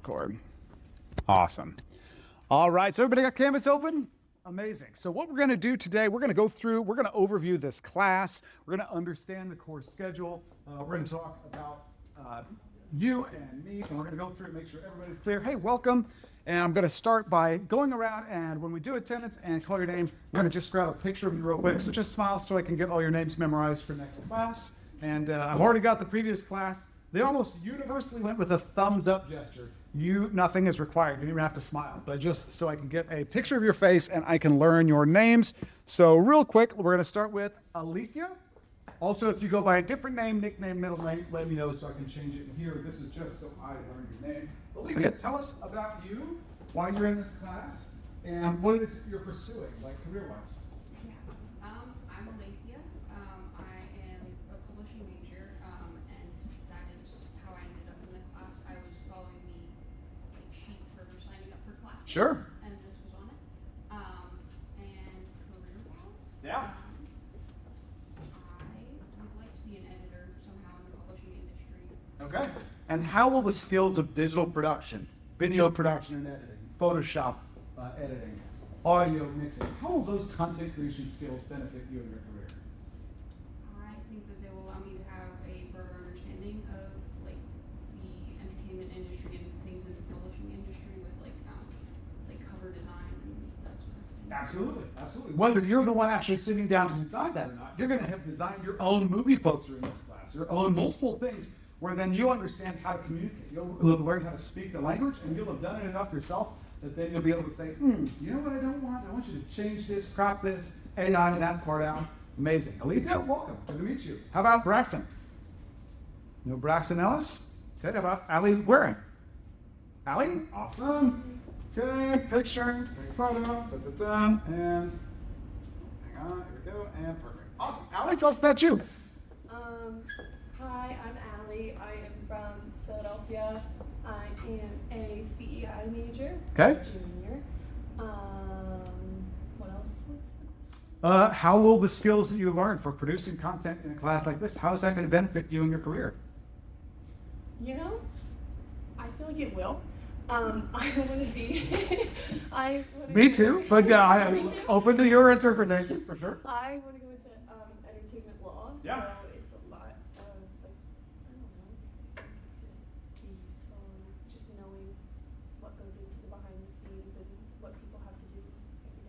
record. Awesome. All right, so everybody got Canvas open? Amazing. So what we're going to do today, we're going to overview this class. We're going to understand the course schedule. We're going to talk about you and me, and we're going to go through and make sure everybody's clear. Hey, welcome. And I'm going to start by going around, and when we do attendance and call your name, we're going to just grab a picture of you real quick. So just smile so I can get all your names memorized for next class. And I've already got the previous class. They almost universally went with a thumbs up gesture. Nothing is required. You don't even have to smile, but just so I can get a picture of your face and I can learn your names. So real quick, we're going to start with Alethea. Also, if you go by a different name, nickname, middle name, let me know so I can change it in here. This is just so I learn your name. Alethea, tell us about you, why you're in this class, and what it is you're pursuing, like career-wise. I'm Alethea. I am a publishing major, and that is how I ended up in the class. I was following the sheet for signing up for classes. Sure. And this was on it. And career-wise, Yeah. I would like to be an editor somehow in the publishing industry. Okay. And how will the skills of digital production, video production and editing, Photoshop editing, audio mixing, how will those content creation skills benefit you in your career? I think that they will allow me to have a broader understanding of like the entertainment industry and things in the publishing industry with like cover design and that sort of thing. Absolutely, absolutely. Whether you're the one actually sitting down to design that or not, you're going to have designed your own movie poster in this class, your own multiple things, where then you understand how to communicate. You'll have learned how to speak the language, and you'll have done it enough yourself that then you'll be able to say, you know what I don't want? I want you to change this, crop this, AI that part out. Amazing. Alethea, welcome. Good to meet you. How about Braxton? No Braxton Ellis? Okay, how about Allie Waring? Allie? Awesome. Okay, picture, take a photo, and hang on, here we go, and perfect. Awesome. Allie, tell us about you. Hi, I'm Allie. I am from Philadelphia. I am a CEI major. Okay. Junior. What else was the question? How will the skills that you learn for producing content in a class like this, how is that going to benefit you in your career? You know, I feel like it will. I want to be. Me too, but I am open to your interpretation for sure. I want to go into entertainment law. Yeah. So it's a lot of like, I don't know, to be useful and just knowing what goes into the behind the scenes and what people have to do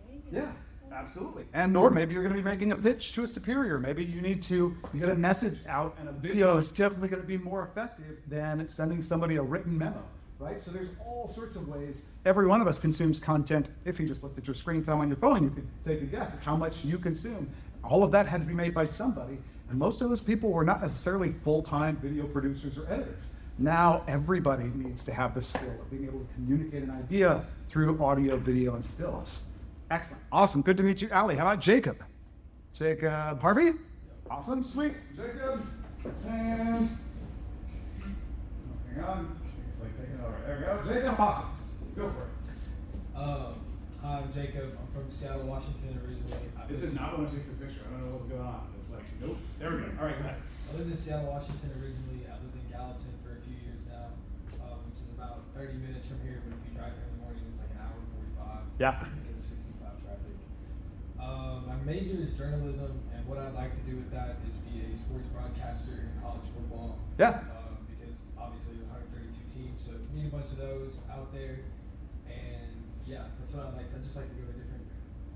every day. You know? Yeah, absolutely. And or maybe you're going to be making a pitch to a superior. Maybe you need to get a message out, and a video is definitely going to be more effective than sending somebody a written memo. Right? So there's all sorts of ways every one of us consumes content. If you just looked at your screen time on your phone, you could take a guess at how much you consume. All of that had to be made by somebody, and most of those people were not necessarily full-time video producers or editors. Now everybody needs to have the skill of being able to communicate an idea through audio, video, and stills. Excellent. Awesome. Good to meet you, Allie. How about Jacob? Jacob Harvey? Awesome. Sweet. Jacob. And hang on. There we go. Jacob, awesome. Go for it. Hi, I'm Jacob. I'm from Seattle, Washington originally. It did not want to take the picture. I don't know what's going on. It's like, nope. There we go. All right, go ahead. I lived in Seattle, Washington originally. I lived in Gallatin for a few years now, which is about 30 minutes from here. But if you drive here in the morning, it's like an hour and 45. Yeah. Because of 65 traffic. My major is journalism, and what I'd like to do with that is be a sports broadcaster in college football. Yeah. Because obviously there's 132 teams, so you need a bunch of those out there. And yeah, that's what I'd like to. I'd just like to go to different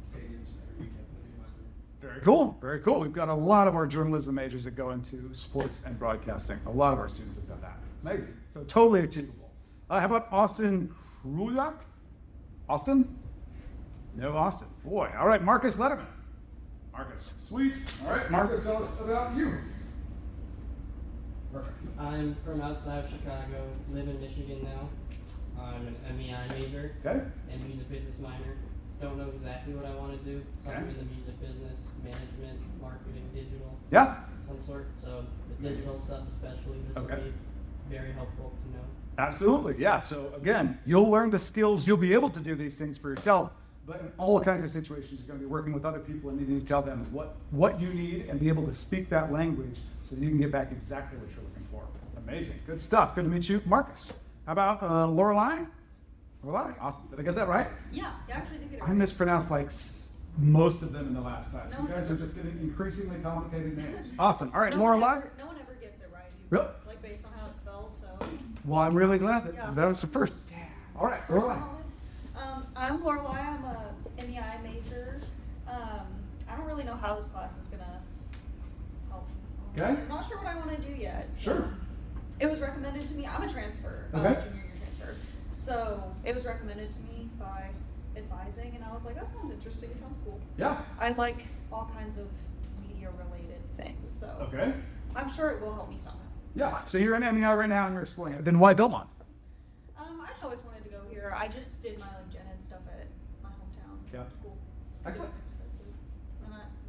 stadiums every weekend. That'd be my dream. Very cool. Very cool. We've got a lot of our journalism majors that go into sports and broadcasting. A lot of our students have done that. Amazing. So totally achievable. How about Austin Kruliak? Austin? No Austin. Boy. All right, Marcus Letterman. Marcus. Sweet. All right, Marcus, tell us about you. Perfect. I'm from outside of Chicago, live in Michigan now. I'm an MEI major Okay. and music business minor. Don't know exactly what I want to do. Something Okay. in the music business, management, marketing, digital, Yeah. some sort. So the digital stuff especially, this Okay. will be very helpful to know. Absolutely, yeah. So again, you'll learn the skills, you'll be able to do these things for yourself, but in all kinds of situations, you're going to be working with other people and needing to tell them what you need and be able to speak that language so that you can get back exactly what you're looking for. Amazing, good stuff. Good to meet you, Marcus. How about Lorelai? Lorelai, awesome. Did I get that right? Yeah, you actually did get it I right. mispronounced like most of them in the last class. No You guys one are just getting increasingly complicated names. Awesome. All right, No one Lorelai. ever gets it right. Really? Like based on how it's spelled, so. Well, I'm really glad that Yeah. that was the first. All right, Lorelai. I'm Lorelai. I'm a MEI major. I don't really know how this class is gonna help. Okay. I'm not sure what I want to do yet. so. Sure. It was recommended to me. I'm a transfer, Okay. junior year transfer. So it was recommended to me by advising, and I was like, that sounds interesting. It sounds cool. Yeah. I like all kinds of media related things, so Okay. I'm sure it will help me somehow. Yeah. So you're in MEI right now and you're exploring it. Then why Belmont? I just always wanted to go here. I just did my like gen ed stuff at my hometown Yeah. school. Excellent. It's expensive.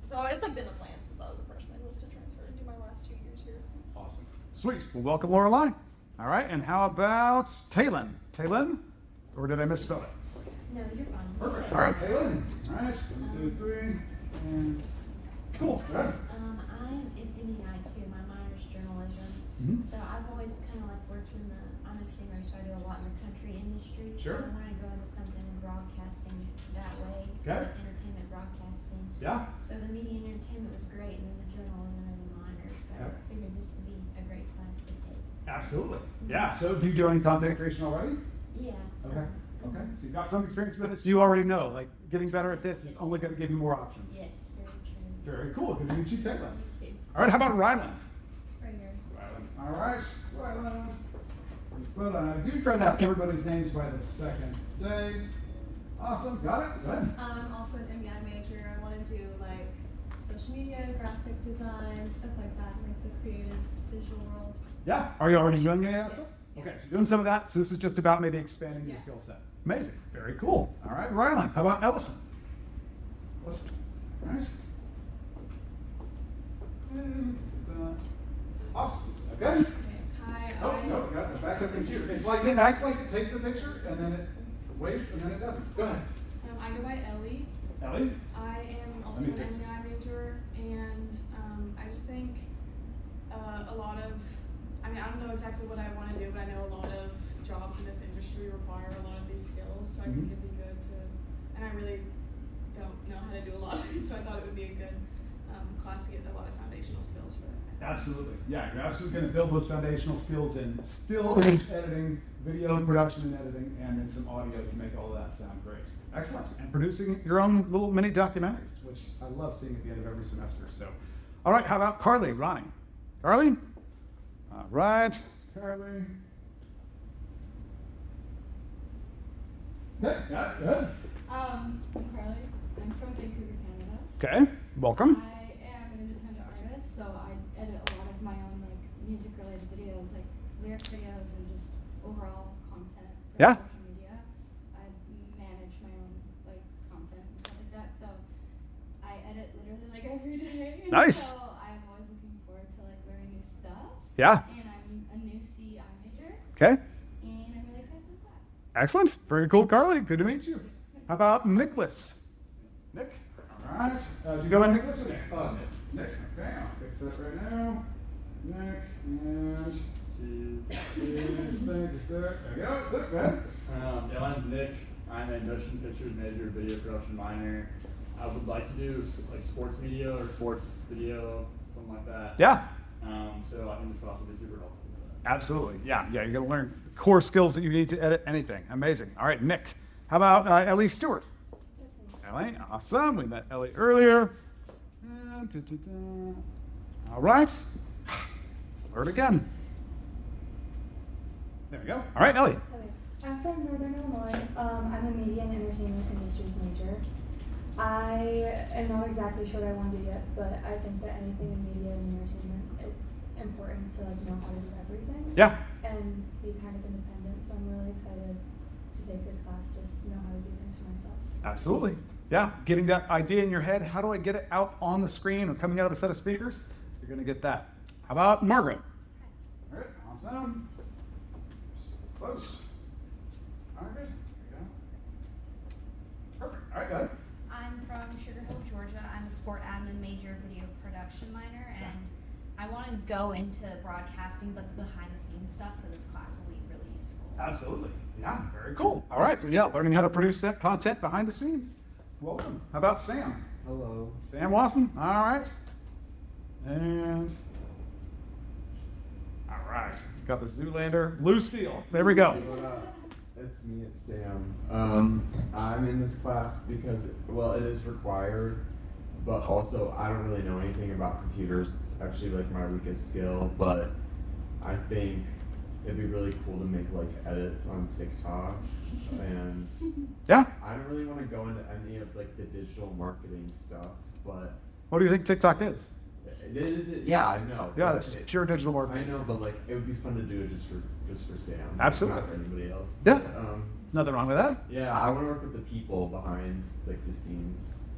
So it's like been the plan since I was a freshman was to transfer and do my last 2 years here. Awesome. Sweet. Well, welcome, Lorelai. All right. And how about Taylin? Taylin? Or did I misspell it? No, you're fine. Perfect. All right, Taylin. All right. 1, 2, 3. And cool. Good. I'm in MEI too. My minor's journalism. Mhm. So I've always kind of like worked in I'm a singer, so I do a lot in the country industry. Sure. So I want to go into something in broadcasting that way. So Okay. like entertainment broadcasting. Yeah. So the media and entertainment was great, and then the journalism is a minor. So Okay. I figured this would be a great class to take. Absolutely. Yeah. So do you do any content creation already? Yeah. So, Okay. Okay. So you've got some experience with this. You already know, like getting better at this is only going to give you more options. Yes, very true. Very cool. Good to meet you, Taylor. You too. All right. How about Ryland? Right here. Ryland. All right. Ryland. But I do try to have everybody's names by the second day. Awesome. Got it. Good. I'm also an MEI major. I want to do like social media, graphic design, stuff like that, like the creative visual world. Yeah. Are you already doing any of that Yes. stuff? Okay. So you're doing some of that. So this is just about maybe expanding your Yeah. skill set. Amazing. Very cool. All right. Ryland. How about Ellison? Ellison. All right. Awesome. Okay. Hi, Oh, no, you got the back of the computer. It's like it acts like it takes the picture and then it waits and then it doesn't. Go ahead. I go by Ellie. Ellie? I am also Let me an fix this. MEI major, and I just think a lot of, I mean, I don't know exactly what I want to do, but I know a lot of jobs in this industry require a lot of these skills, so I think Mhm. it'd be good to, and I really don't know how to do a lot of it, so I thought it would be a good class to get a lot of foundational skills for that. Absolutely. Yeah, you're absolutely going to build those foundational skills in still image editing, video production and editing, and then some audio to make all of that sound great. Excellent. And producing your own little mini documentaries, which I love seeing at the end of every semester. So, all right, how about Carly, Ronnie? Carly? All right, Carly. Good, got it, good. I'm Carly. I'm from Vancouver, Canada. Okay, welcome. I am an independent artist, so I edit a lot of my own like music-related videos, like lyric videos and just overall content for Yeah. social media. I manage my own like content and stuff like that, so I edit literally like every day. Nice. So I'm always looking forward to like learning new stuff. Yeah, And I'm a new CI major, okay. and I'm really excited for the class. Excellent. Very cool, Carly. Good to meet you. How about Nicholas? Nick? All right. Do you go by Nicholas or Nick? Nick. Okay, I'll fix that right now. Nick and cheese. Thank you, sir. There you go. That's it. Go ahead. Yeah, my name's Nick. I'm a motion pictures major, video production minor. I would like to do like sports media or sports video, something like that. Yeah, So I think this class will be super helpful for that. absolutely. Yeah, you're going to learn core skills that you need to edit anything. Amazing. All right, Nick. How about Ellie Stewart? Ellie, awesome. We met Ellie earlier. All right. Learn again. There we go. All right, Ellie. I'm from Northern Illinois. I'm a media and entertainment industries major. I am not exactly sure what I want to do yet, but I think that anything in media and entertainment, it's important to like know how to do everything. Yeah. And be kind of independent. So I'm really excited to take this class, just know how to do things for myself. Absolutely. Yeah, getting that idea in your head. How do I get it out on the screen or coming out of a set of speakers? You're going to get that. How about Margaret? All right, awesome. Close. Margaret, there you go. Perfect. All right, go ahead. I'm from Sugar Hill, Georgia. I'm a sport admin major, video production minor, and I want to go into broadcasting, but the behind the scenes stuff, so this class will be really school. Absolutely. Yeah, very cool. All right, so yeah, learning how to produce that content behind the scenes. Welcome. How about Sam? Hello. Sam Watson. All right. And all right, got the Zoolander, Lucille. There we go. It's me, it's Sam. I'm in this class because, well, it is required, but also I don't really know anything about computers. It's actually like my weakest skill, but I think it'd be really cool to make like edits on TikTok, and Yeah. I don't really want to go into any of like the digital marketing stuff, but What do you think TikTok is? yeah, I know. Yeah, but it's pure digital I marketing. know, but like it would be fun to do it just for Sam. Absolutely. Not for anybody else. Yeah. But, Nothing wrong with that. yeah, I want to work with the people behind like the scenes.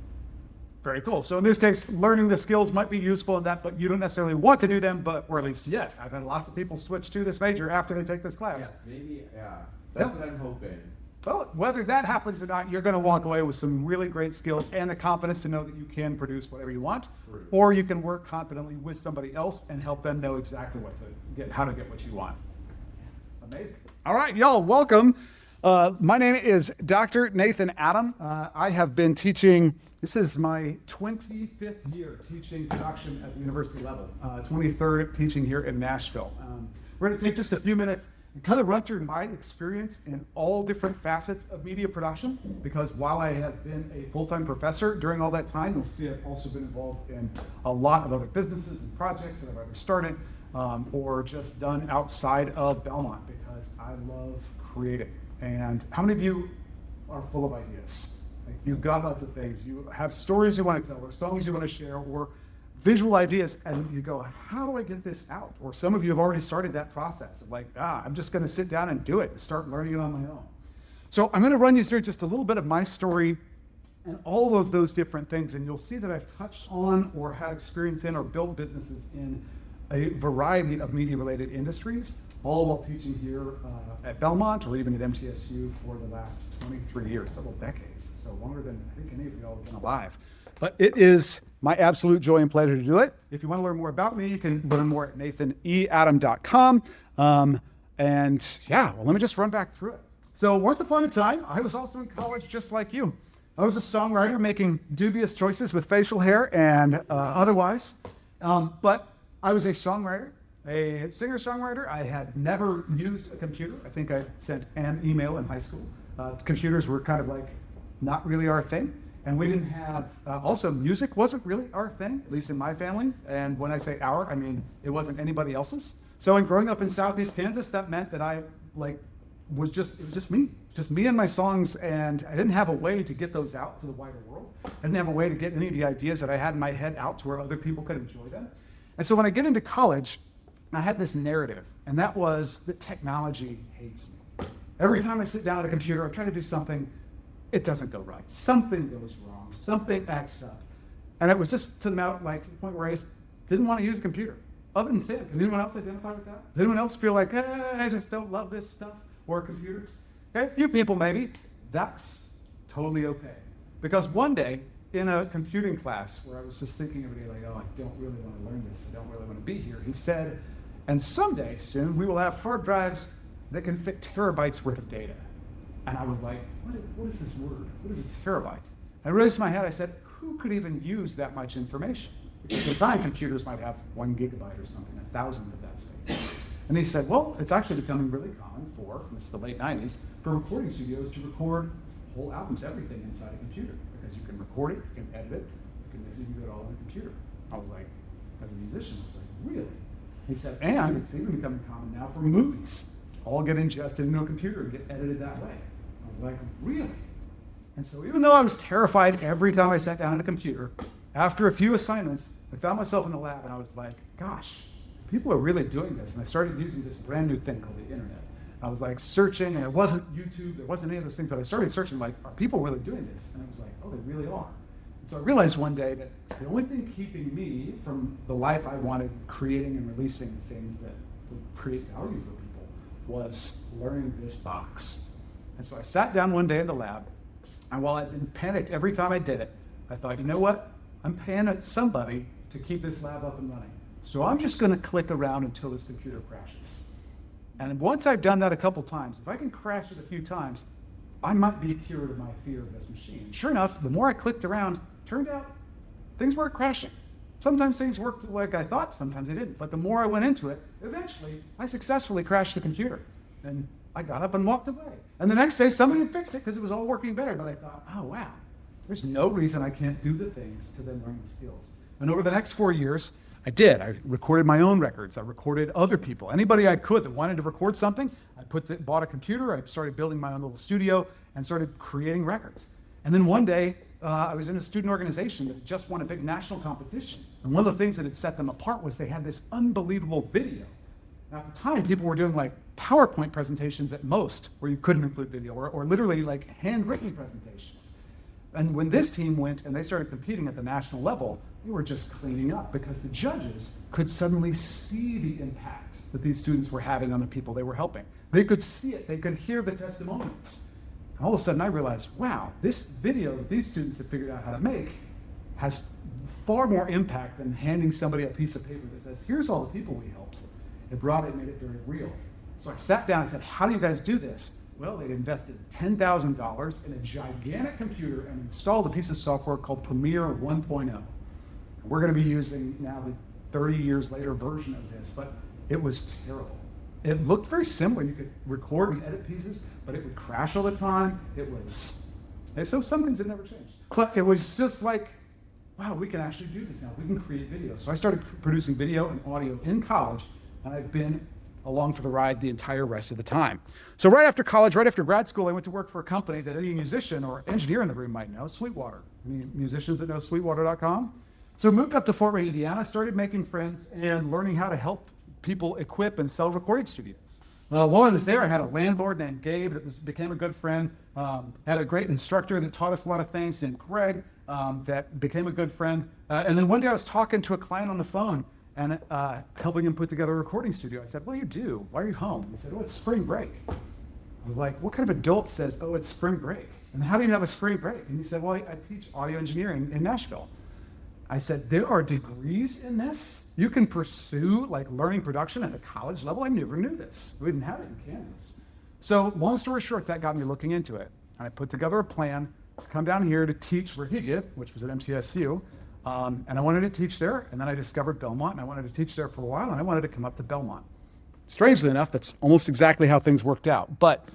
Very cool. So in this case, learning the skills might be useful in that, but you don't necessarily want to do them, but or at least yet. I've had lots of people switch to this major after they take this class. Yes, maybe. Yeah, that's Yeah. what I'm hoping. Well, whether that happens or not, you're going to walk away with some really great skills and the confidence to know that you can produce whatever you want, True. or you can work confidently with somebody else and help them know exactly what to get, how to get what you want. Amazing. All right, y'all, welcome. My name is Dr. Nathan Adam. I have been teaching. This is my 25th year teaching production at the university level. 23rd teaching here in Nashville. We're going to take just a few minutes and kind of run through my experience in all different facets of media production, because while I have been a full-time professor during all that time, you'll see I've also been involved in a lot of other businesses and projects that I've either started or just done outside of Belmont, because I love creating. And how many of you are full of ideas? Like, you've got lots of things. You have stories you want to tell, or songs you want to share, or visual ideas, and you go, how do I get this out? Or some of you have already started that process of like, I'm just going to sit down and do it and start learning it on my own. So I'm going to run you through just a little bit of my story and all of those different things, and you'll see that I've touched on or had experience in or built businesses in a variety of media-related industries, all while teaching here at Belmont or even at MTSU for the last 23 years, several decades, so longer than I think any of you all have been alive. But it is my absolute joy and pleasure to do it. If you want to learn more about me, you can learn more at nathaneadam.com. And yeah, well, let me just run back through it. So once upon a time, I was also in college just like you. I was a songwriter making dubious choices with facial hair and otherwise. But I was a songwriter, a singer-songwriter. I had never used a computer. I think I sent an email in high school. Computers were kind of like not really our thing. And we didn't have, also music wasn't really our thing, at least in my family. And when I say our, I mean, it wasn't anybody else's. So in growing up in Southeast Kansas, that meant that it was just me and my songs. And I didn't have a way to get those out to the wider world. I didn't have a way to get any of the ideas that I had in my head out to where other people could enjoy them. And so when I get into college, I had this narrative, and that was that technology hates me. Every time I sit down at a computer, I try to do something, it doesn't go right. Something goes wrong. Something acts up. And it was just to the point where I just didn't want to use a computer. Other than Sam, can anyone else identify with that? Does anyone else feel like, I just don't love this stuff or computers? Okay, a few people maybe. That's totally okay. Because one day in a computing class where I was just thinking every day like, I don't really want to learn this. I don't really want to be here. He said, and someday soon we will have hard drives that can fit terabytes worth of data. And I was like, what is this word? What is a terabyte? I raised my head, I said, who could even use that much information? Because at the time, computers might have 1 gigabyte or something, 1,000 of that space. And he said, well, it's actually becoming really common for, this is the late 90s, for recording studios to record whole albums, everything inside a computer. Because you can record it, you can edit it, you can basically do it all on a computer. I was like, as a musician, I was like, really? He said, and it's even becoming common now for movies. All get ingested into a computer and get edited that way. I was like, really? And so even though I was terrified every time I sat down at a computer, after a few assignments, I found myself in the lab and I was like, gosh, people are really doing this. And I started using this brand new thing called the internet. I was like searching, and it wasn't YouTube, there wasn't any of those things, but I started searching like, are people really doing this? And I was like, oh, they really are. And so I realized one day that the only thing keeping me from the life I wanted, creating and releasing things that would create value for people, was learning this box. And so I sat down one day in the lab, and while I'd been panicked every time I did it, I thought, you know what? I'm paying somebody to keep this lab up and running. So I'm just going to click around until this computer crashes. And once I've done that a couple times, if I can crash it a few times, I might be cured of my fear of this machine. Sure enough, the more I clicked around, turned out things weren't crashing. Sometimes things worked like I thought, sometimes they didn't. But the more I went into it, eventually I successfully crashed the computer. And I got up and walked away. And the next day somebody had fixed it because it was all working better. But I thought, oh wow, there's no reason I can't do the things to then learn the skills. And over the next 4 years, I did. I recorded my own records. I recorded other people. Anybody I could that wanted to record something, bought a computer. I started building my own little studio and started creating records. And then one day, I was in a student organization that just won a big national competition. And one of the things that had set them apart was they had this unbelievable video. And at the time, people were doing like PowerPoint presentations at most, where you couldn't include video, or literally like handwritten presentations. And when this team went and they started competing at the national level, they were just cleaning up because the judges could suddenly see the impact that these students were having on the people they were helping. They could see it, they could hear the testimonials. And all of a sudden I realized, wow, this video that these students have figured out how to make has far more impact than handing somebody a piece of paper that says, here's all the people we helped. It made it very real. So I sat down and said, how do you guys do this? Well, they'd invested $10,000 in a gigantic computer and installed a piece of software called Premiere 1.0. We're going to be using now the 30 years later version of this, but it was terrible. It looked very similar. You could record and edit pieces, but it would crash all the time. So some things had never changed. But it was just like, wow, we can actually do this now. We can create video. So I started producing video and audio in college, and I've been along for the ride the entire rest of the time. So right after college, right after grad school, I went to work for a company that any musician or engineer in the room might know, Sweetwater. Any musicians that know Sweetwater.com? So I moved up to Fort Wayne, Indiana, started making friends and learning how to help people equip and sell recording studios. While I was there, I had a landlord named Gabe that became a good friend, had a great instructor that taught us a lot of things named Greg that became a good friend. And then one day I was talking to a client on the phone and helping him put together a recording studio. I said, what do you do? Why are you home? He said, oh, it's spring break. I was like, what kind of adult says, oh, it's spring break? And how do you have a spring break? And he said, well, I teach audio engineering in Nashville. I said, there are degrees in this? You can pursue like learning production at the college level? I never knew this. We didn't have it in Kansas. So long story short, that got me looking into it. And I put together a plan to come down here to teach where he did, which was at MTSU. And I wanted to teach there, and then I discovered Belmont, and I wanted to teach there for a while, and I wanted to come up to Belmont. Strangely enough, that's almost exactly how things worked out, but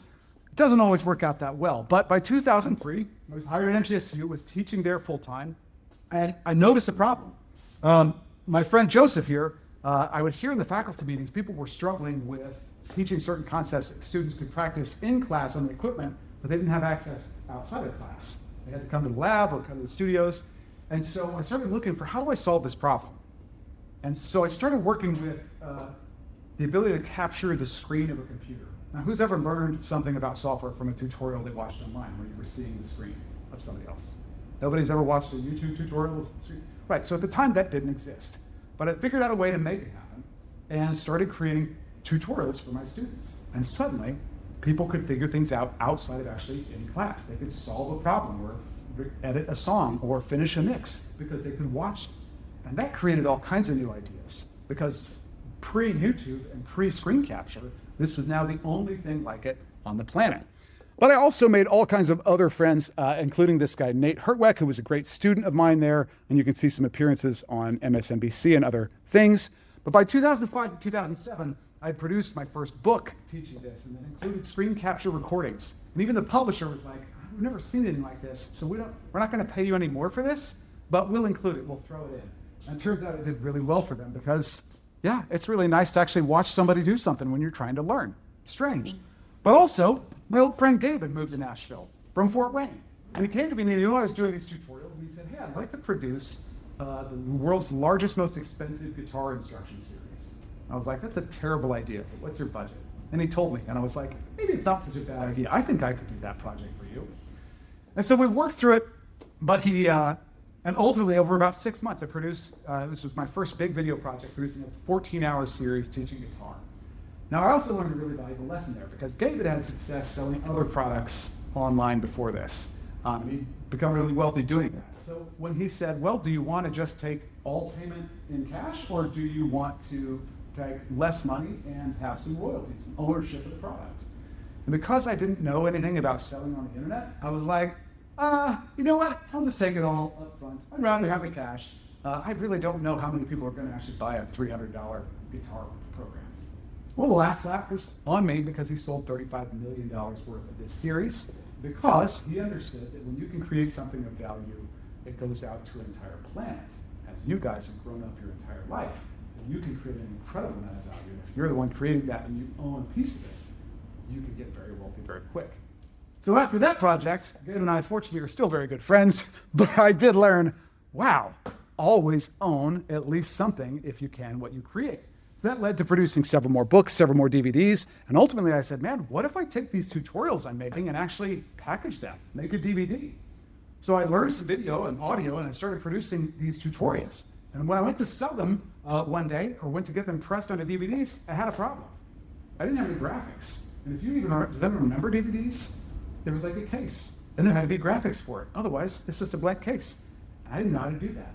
it doesn't always work out that well. But by 2003, I was hired at MTSU, was teaching there full-time, and I noticed a problem. My friend Joseph here, I would hear in the faculty meetings, people were struggling with teaching certain concepts that students could practice in class on the equipment, but they didn't have access outside of class. They had to come to the lab or come to the studios. And so I started looking for how do I solve this problem? And so I started working with the ability to capture the screen of a computer. Now, who's ever learned something about software from a tutorial they watched online where you were seeing the screen of somebody else? Nobody's ever watched a YouTube tutorial? Right, so at the time that didn't exist. But I figured out a way to make it happen and started creating tutorials for my students. And suddenly, people could figure things out outside of actually in class. They could solve a problem or edit a song or finish a mix because they could watch it. And that created all kinds of new ideas because pre-YouTube and pre-screen capture, this was now the only thing like it on the planet. But I also made all kinds of other friends, including this guy, Nate Hertweck, who was a great student of mine there. And you can see some appearances on MSNBC and other things. But by 2005 to 2007, I produced my first book teaching this, and it included screen capture recordings. And even the publisher was like, we've never seen anything like this, so we're not going to pay you any more for this, but we'll include it, we'll throw it in. And it turns out it did really well for them because, yeah, it's really nice to actually watch somebody do something when you're trying to learn. Strange. But also, my old friend Gabe had moved to Nashville from Fort Wayne. And he came to me and he knew I was doing these tutorials, and he said, hey, I'd like to produce the world's largest, most expensive guitar instruction series. I was like, that's a terrible idea, but what's your budget? And he told me, and I was like, maybe it's not such a bad idea. I think I could do that project for you. And so we worked through it, but and ultimately over about 6 months, I produced, this was my first big video project, producing a 14-hour series teaching guitar. Now, I also learned a really valuable lesson there because Gabe had success selling other products online before this. He'd become really wealthy doing that. So when he said, well, do you want to just take all payment in cash, or do you want to take less money and have some royalties and ownership of the product. And because I didn't know anything about selling on the internet, I was like, you know what? I'll just take it all up front. I'd rather have the cash. I really don't know how many people are going to actually buy a $300 guitar program. Well, the last laugh was on me because he sold $35 million worth of this series, because he understood that when you can create something of value, it goes out to an entire planet. As you guys have grown up your entire life, and you can create an incredible amount of value. And if you're the one creating that and you own a piece of it, you can get very wealthy very quick. So after that project, Gabe and I, fortunately, are still very good friends, but I did learn, wow, always own at least something, if you can, what you create. So that led to producing several more books, several more DVDs, and ultimately I said, man, what if I take these tutorials I'm making and actually package them, make a DVD? So I learned some video and audio, and I started producing these tutorials. And when I went to sell them one day, or went to get them pressed onto DVDs, I had a problem. I didn't have any graphics. And if you even remember DVDs, there was like a case, and there had to be graphics for it. Otherwise, it's just a blank case. And I didn't know how to do that.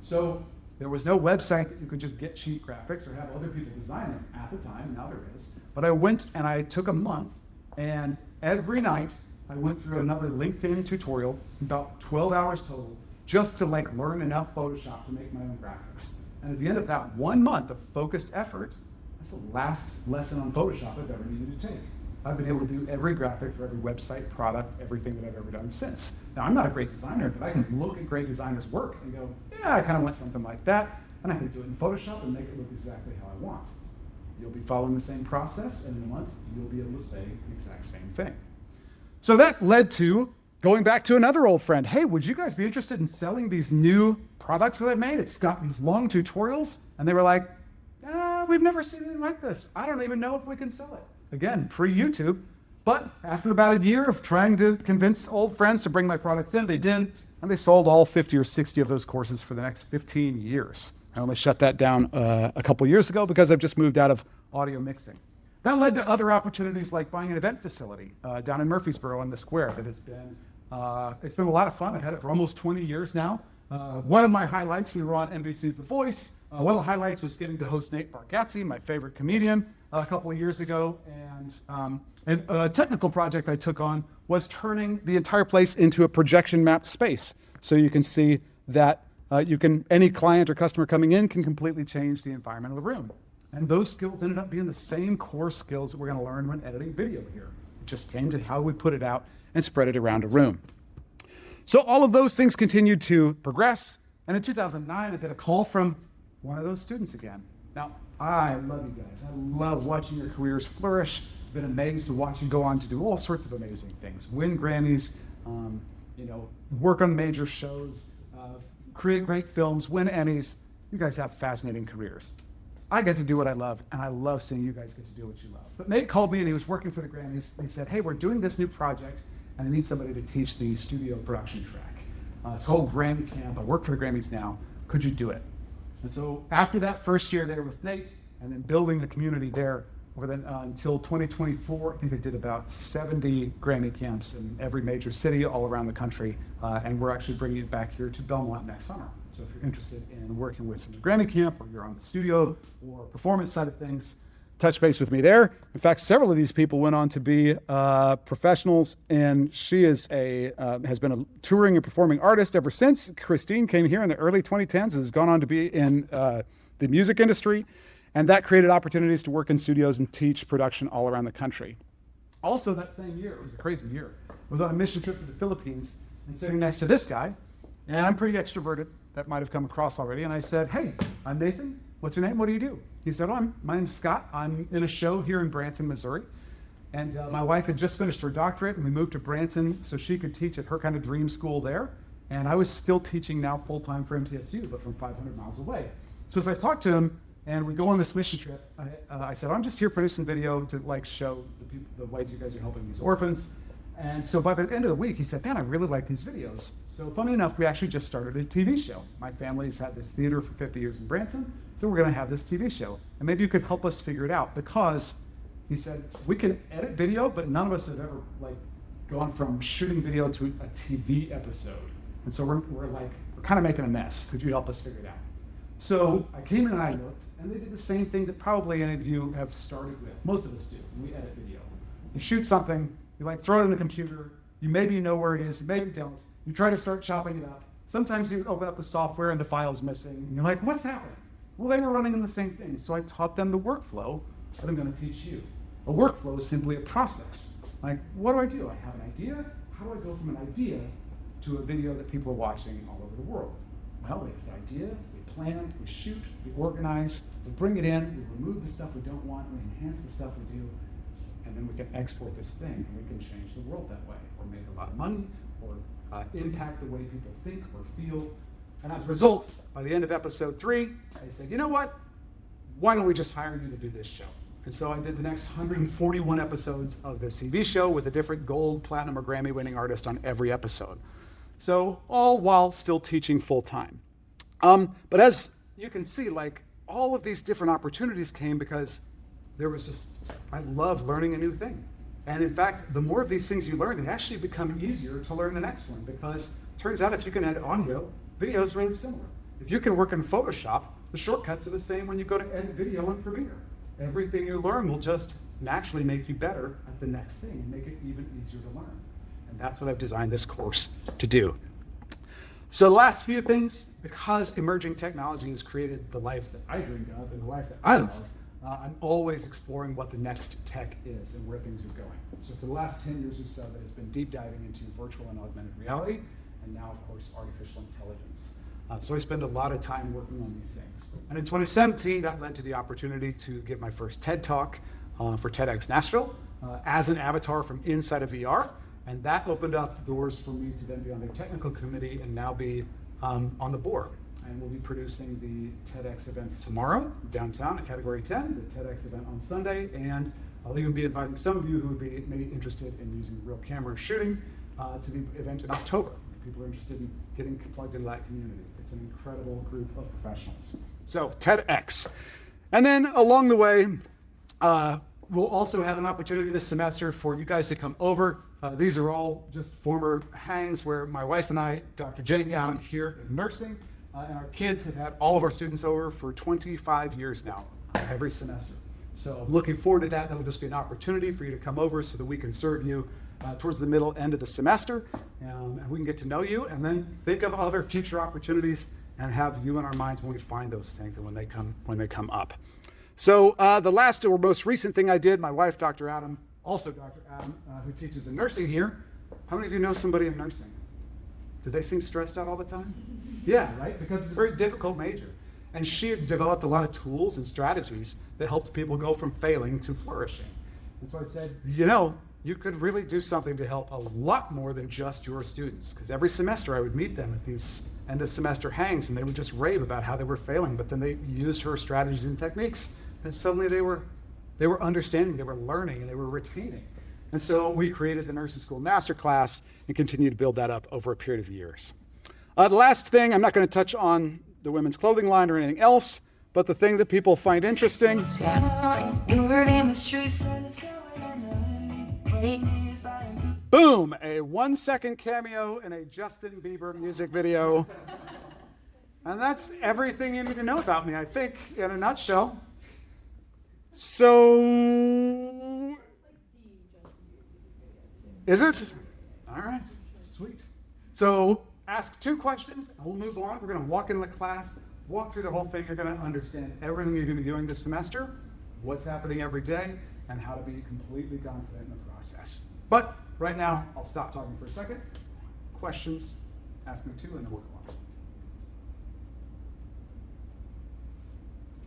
So there was no website that you could just get cheap graphics or have other people design them at the time. Now there is. But I went and I took a month, and every night I went through another LinkedIn tutorial, about 12 hours total, just to like learn enough Photoshop to make my own graphics. And at the end of that 1 month of focused effort, that's the last lesson on Photoshop I've ever needed to take. I've been able to do every graphic for every website, product, everything that I've ever done since. Now, I'm not a great designer, but I can look at great designers' work and go, yeah, I kind of want something like that. And I can do it in Photoshop and make it look exactly how I want. You'll be following the same process, and in a month, you'll be able to say the exact same thing. So that led to going back to another old friend. Hey, would you guys be interested in selling these new products that I've made? It's got these long tutorials. And they were like, we've never seen anything like this. I don't even know if we can sell it. Again, pre-YouTube. But after about a year of trying to convince old friends to bring my products in, they did. And they sold all 50 or 60 of those courses for the next 15 years. I only shut that down a couple years ago because I've just moved out of audio mixing. That led to other opportunities like buying an event facility down in Murfreesboro on the Square that has been, it's been a lot of fun. I've had it for almost 20 years now. One of my highlights, we were on NBC's The Voice. One of the highlights was getting to host Nate Bargatze, my favorite comedian, a couple of years ago. And a technical project I took on was turning the entire place into a projection mapped space. So you can see that any client or customer coming in can completely change the environment of the room. And those skills ended up being the same core skills that we're going to learn when editing video here. It just came to how we put it out and spread it around a room. So all of those things continued to progress. And in 2009, I got a call from one of those students again. Now, I love you guys. I love watching your careers flourish. I've been amazed to watch you go on to do all sorts of amazing things. Win Grammys, work on major shows, create great films, win Emmys. You guys have fascinating careers. I get to do what I love, and I love seeing you guys get to do what you love. But Nate called me, and he was working for the Grammys. He said, hey, we're doing this new project, and I need somebody to teach the studio production track. It's called Grammy Camp. I work for the Grammys now. Could you do it? And so after that first year there with Nate, and then building the community there, until 2024, I think I did about 70 Grammy camps in every major city all around the country. And we're actually bringing it back here to Belmont next summer. So if you're interested in working with some Grammy camp, or you're on the studio or performance side of things, touch base with me there. In fact, several of these people went on to be professionals, and she is has been a touring and performing artist ever since. Christine came here in the early 2010s and has gone on to be in the music industry. And that created opportunities to work in studios and teach production all around the country. Also that same year, it was a crazy year, I was on a mission trip to the Philippines and sitting next to this guy, and I'm pretty extroverted, that might have come across already, and I said, hey, I'm Nathan, what's your name, what do you do? He said, my name's Scott, I'm in a show here in Branson, Missouri, and my wife had just finished her doctorate, and we moved to Branson so she could teach at her kind of dream school there, and I was still teaching now full-time for MTSU, but from 500 miles away. So as I talked to him, and we go on this mission trip, I said, I'm just here producing video to show the ways you guys are helping these orphans. And so by the end of the week, he said, man, I really like these videos. So funny enough, we actually just started a TV show. My family's had this theater for 50 years in Branson, so we're gonna have this TV show. And maybe you could help us figure it out, because he said, we can edit video, but none of us have ever gone from shooting video to a TV episode. And so we're kind of making a mess. Could you help us figure it out? So I came in and I looked, and they did the same thing that probably any of you have started with. Most of us do. We edit video. You shoot something, you like throw it in the computer, you maybe know where it is, maybe you don't. You try to start chopping it up. Sometimes you open up the software and the file's missing, and you're like, what's happening? Well, they were running in the same thing, so I taught them the workflow that I'm going to teach you. A workflow is simply a process. Like, what do? I have an idea. How do I go from an idea to a video that people are watching all over the world? Well, we have the idea, we plan, we shoot, we organize, we bring it in, we remove the stuff we don't want, we enhance the stuff we do, and then we can export this thing, and we can change the world that way, or make a lot of money, or impact the way people think or feel. And as a result, by the end of episode 3, I said, you know what? Why don't we just hire you to do this show? And so I did the next 141 episodes of this TV show with a different gold, platinum, or Grammy-winning artist on every episode. So all while still teaching full-time. But as you can see, like, all of these different opportunities came because there was just, I love learning a new thing. And in fact, the more of these things you learn, they actually become easier to learn the next one, because it turns out if you can edit audio, video is really similar. If you can work in Photoshop, the shortcuts are the same when you go to edit video in Premiere. Everything you learn will just naturally make you better at the next thing and make it even easier to learn. And that's what I've designed this course to do. So the last few things, because emerging technology has created the life that I dreamed of and the life that I love, I'm always exploring what the next tech is and where things are going. So for the last 10 years or so, that has been deep diving into virtual and augmented reality, and now, of course, artificial intelligence. So I spend a lot of time working on these things. And in 2017, that led to the opportunity to give my first TED Talk for TEDx Nashville as an avatar from inside of VR. And that opened up doors for me to then be on the technical committee and now be on the board. And we'll be producing the TEDx events tomorrow downtown at Category 10, the TEDx event on Sunday, and I'll even be inviting some of you who would be maybe interested in using real camera shooting to the event in October. If people are interested in getting plugged into that community. It's an incredible group of professionals. So TEDx. And then along the way, we'll also have an opportunity this semester for you guys to come over. These are all just former hangs where my wife and I, Dr. Jenny Allen here in nursing, and our kids have had all of our students over for 25 years now, every semester. So I'm looking forward to that. That'll just be an opportunity for you to come over so that we can serve you towards the middle end of the semester, and we can get to know you, and then think of other future opportunities and have you in our minds when we find those things and when they come up. So the last or most recent thing I did, my wife, Dr. Adam, also Dr. Adam, who teaches in nursing here. How many of you know somebody in nursing? Do they seem stressed out all the time? Yeah, right? Because it's a very difficult major. And she developed a lot of tools and strategies that helped people go from failing to flourishing. And so I said, you know, you could really do something to help a lot more than just your students. Because every semester I would meet them at these end of semester hangs and they would just rave about how they were failing, but then they used her strategies and techniques, and suddenly they were understanding, they were learning, and they were retaining. And so we created the Nursing School Masterclass and continue to build that up over a period of years. The last thing, I'm not going to touch on the women's clothing line or anything else, but the thing that people find interesting. Boom! A 1-second cameo in a Justin Bieber music video. And that's everything you need to know about me, I think, in a nutshell. So, is it? All right, sweet. So, ask 2 questions, and we'll move on. We're going to walk into the class, walk through the whole thing. You're going to understand everything you're going to be doing this semester, what's happening every day, and how to be completely confident in the process. But right now, I'll stop talking for a second. Questions, ask me 2, and then we'll go on.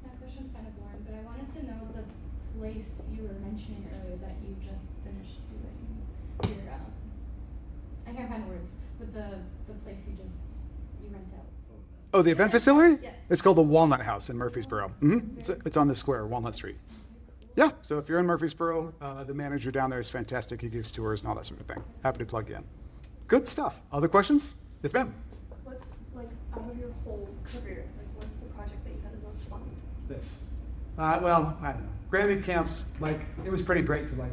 My question's kind of boring, but I wanted to know the place you were mentioning earlier that you just finished doing your, I can't find words, but the place you rent out. Oh, the event facility? Yes. It's called the Walnut House in Murfreesboro. It's on the square, Walnut Street. Yeah, so if you're in Murfreesboro, the manager down there is fantastic. He gives tours and all that sort of thing. Happy to plug you in. Good stuff. Other questions? Yes, ma'am. What's, like, out of your whole career, like, what's the project that you had the most fun with? This. Well, I don't know. Grammy camps, like, it was pretty great to, like,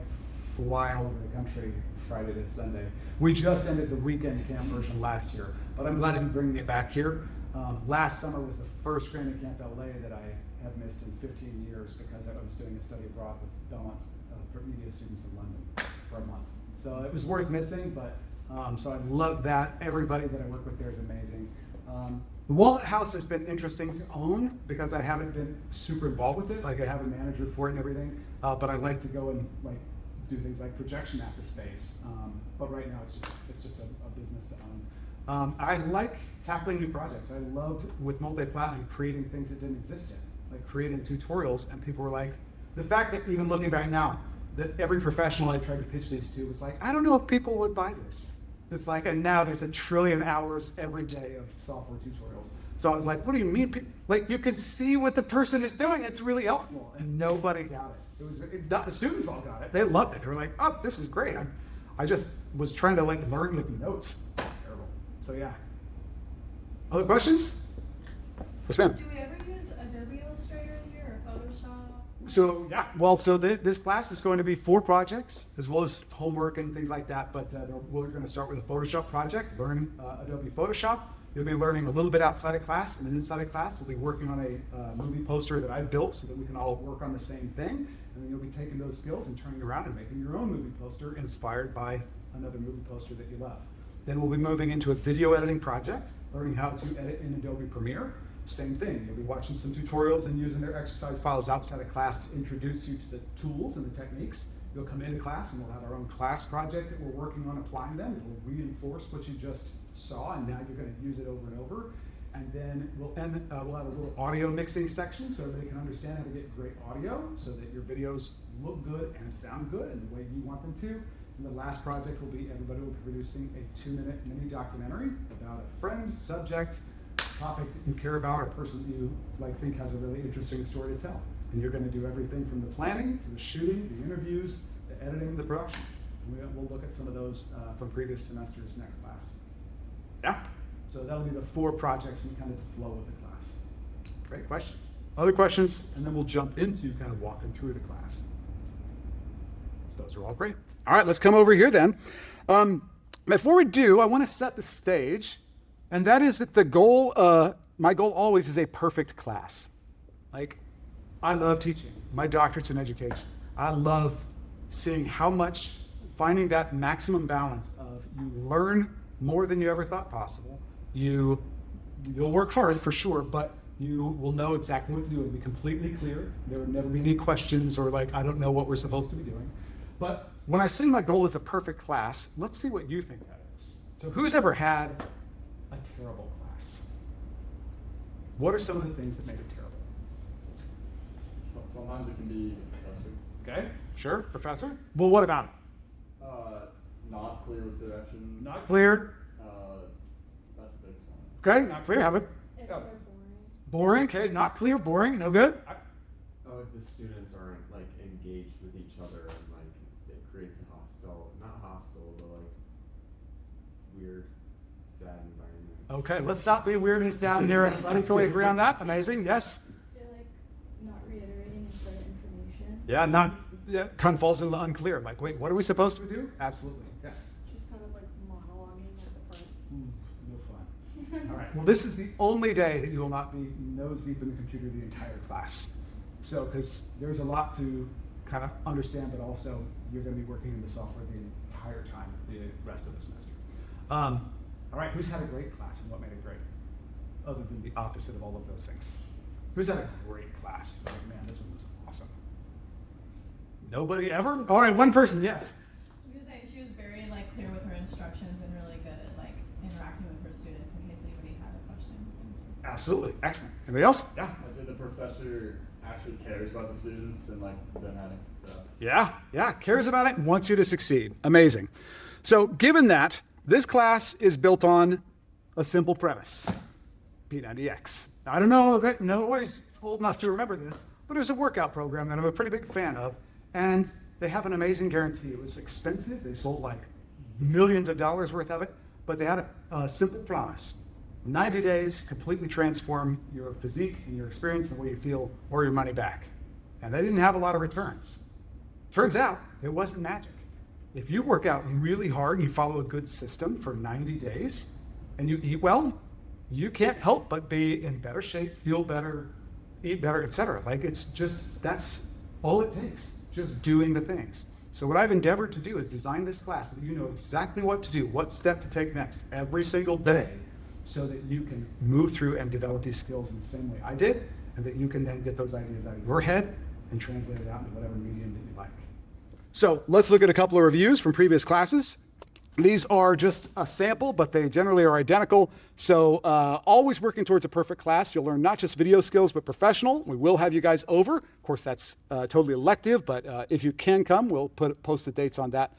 fly all over the country Friday to Sunday. We just ended the weekend camp version last year, but I'm glad to be bringing it back here. Last summer was the first Granite Camp LA that I have missed in 15 years because I was doing a study abroad with Belmont's media students in London for a month. So it was worth missing, but so I love that. Everybody that I work with there is amazing. The Wallet House has been interesting to own because I haven't been super involved with it. Like I have a manager for it and everything, but I like to go and like do things like projection at the space. But right now it's just a business to own. I like tackling new projects. I loved with multi-platinum creating things that didn't exist yet, like creating tutorials, and people were like, the fact that even looking back now, that every professional I tried to pitch these to was like, I don't know if people would buy this. It's like, and now there's 1 trillion hours every day of software tutorials. So I was like, what do you mean? Like you can see what the person is doing. It's really helpful. And nobody got it. The students all got it. They loved it. They were like, oh, this is great. I just was trying to like learn with the notes. Terrible. So yeah. Other questions? Yes, ma'am. Do we ever use Adobe Illustrator here or Photoshop? So yeah, well, so this class is going to be 4 projects as well as homework and things like that. But we're going to start with a Photoshop project, learn Adobe Photoshop. You'll be learning a little bit outside of class, and then inside of class, we'll be working on a movie poster that I've built so that we can all work on the same thing. And then you'll be taking those skills and turning around and making your own movie poster inspired by another movie poster that you love. Then we'll be moving into a video editing project, learning how to edit in Adobe Premiere. Same thing, you'll be watching some tutorials and using their exercise files outside of class to introduce you to the tools and the techniques. You'll come into class and we'll have our own class project that we're working on applying them. It will reinforce what you just saw, and now you're going to use it over and over. And then we'll have a little audio mixing section so everybody can understand how to get great audio so that your videos look good and sound good in the way you want them to. And the last project will be everybody will be producing a 2-minute mini documentary about a friend, subject, topic that you care about, or a person that you think has a really interesting story to tell. And you're going to do everything from the planning to the shooting, the interviews, the editing, the production. And we'll look at some of those from previous semesters next class. Yeah. So that'll be the 4 projects and kind of the flow of the class. Great question. Other questions? And then we'll jump into kind of walking through the class. Those are all great. All right, let's come over here then. Before we do, I want to set the stage, and that is that the goal, my goal always is a perfect class. Like, I love teaching. My doctorate's in education. I love seeing finding that maximum balance of you learn more than you ever thought possible. You'll work hard for sure, but you will know exactly what to do. It'll be completely clear. There will never be any questions or I don't know what we're supposed to be doing. But when I say my goal is a perfect class, let's see what you think that is. So who's ever had a terrible class? What are some of the things that make it terrible? Sometimes it can be excessive. Okay, sure, professor. Well, what about it? Not clear with directions. Not clear. That's a big one. Okay, not clear. Have it. If they're boring. Boring. Okay, not clear. Boring. No good. Oh, if the students aren't engaged with each other and it creates a not hostile, but weird, sad environment. Okay, let's stop being weird and down there. Everybody can we agree on that? Amazing. Yes. I feel like not reiterating important information. Yeah, kind of falls into the unclear. Wait, what are we supposed to do? Absolutely. Yes. Just kind of monologuing at the front. No fun. All right. Well, this is the only day that you will not be nose deep in the computer the entire class. So, because there's a lot to kind of understand, but also you're going to be working in the software the entire time, the rest of the semester. All right. Who's had a great class and what made it great? Other than the opposite of all of those things. Who's had a great class? Man, this one was awesome. Nobody ever? All right, one person, yes. I was gonna say she was very clear with her instructions and really good at interacting with her students in case anybody had a question. Absolutely, excellent. Anybody else? Yeah. I think the professor actually cares about the students and them having success. Yeah, cares about it and wants you to succeed. Amazing. So given that, this class is built on a simple premise, P90X. I don't know if nobody's old enough to remember this, but it was a workout program that I'm a pretty big fan of. And they have an amazing guarantee. It was expensive. They sold millions of dollars worth of it, but they had a simple promise. 90 days, completely transform your physique and your experience, the way you feel, or your money back. And they didn't have a lot of returns. Turns out it wasn't magic. If you work out really hard and you follow a good system for 90 days and you eat well, you can't help but be in better shape, feel better, eat better, etc. Like it's just, that's all it takes, just doing the things. So what I've endeavored to do is design this class so that you know exactly what to do, what step to take next every single day, so that you can move through and develop these skills in the same way I did, and that you can then get those ideas out of your head and translate it out into whatever medium that you like. So let's look at a couple of reviews from previous classes. These are just a sample, but they generally are identical. So always working towards a perfect class. You'll learn not just video skills, but professional. We will have you guys over. Of course, that's totally elective, but if you can come, we'll post the dates on that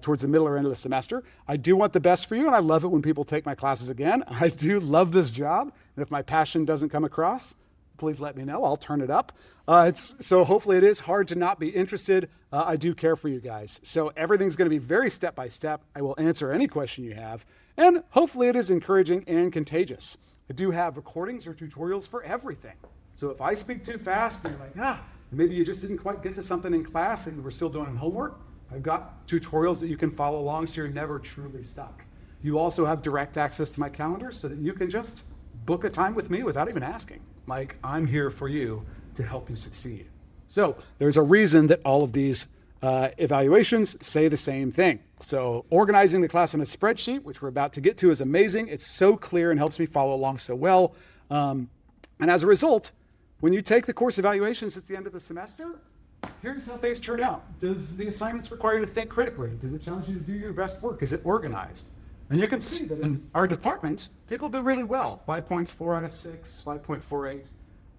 towards the middle or end of the semester. I do want the best for you, and I love it when people take my classes again. I do love this job, and if my passion doesn't come across, please let me know. I'll turn it up. So hopefully it is hard to not be interested. I do care for you guys. So everything's going to be very step by step. I will answer any question you have. And hopefully it is encouraging and contagious. I do have recordings or tutorials for everything. So if I speak too fast and you're like, maybe you just didn't quite get to something in class and we're still doing homework, I've got tutorials that you can follow along so you're never truly stuck. You also have direct access to my calendar so that you can just book a time with me without even asking. Like, I'm here for you to help you succeed. So there's a reason that all of these evaluations say the same thing. So organizing the class on a spreadsheet, which we're about to get to, is amazing. It's so clear and helps me follow along so well. And as a result, when you take the course evaluations at the end of the semester, here's how things turn out. Does the assignments require you to think critically? Does it challenge you to do your best work? Is it organized? And you can see that in our department, people do really well. 5.4 out of 6, 5.48.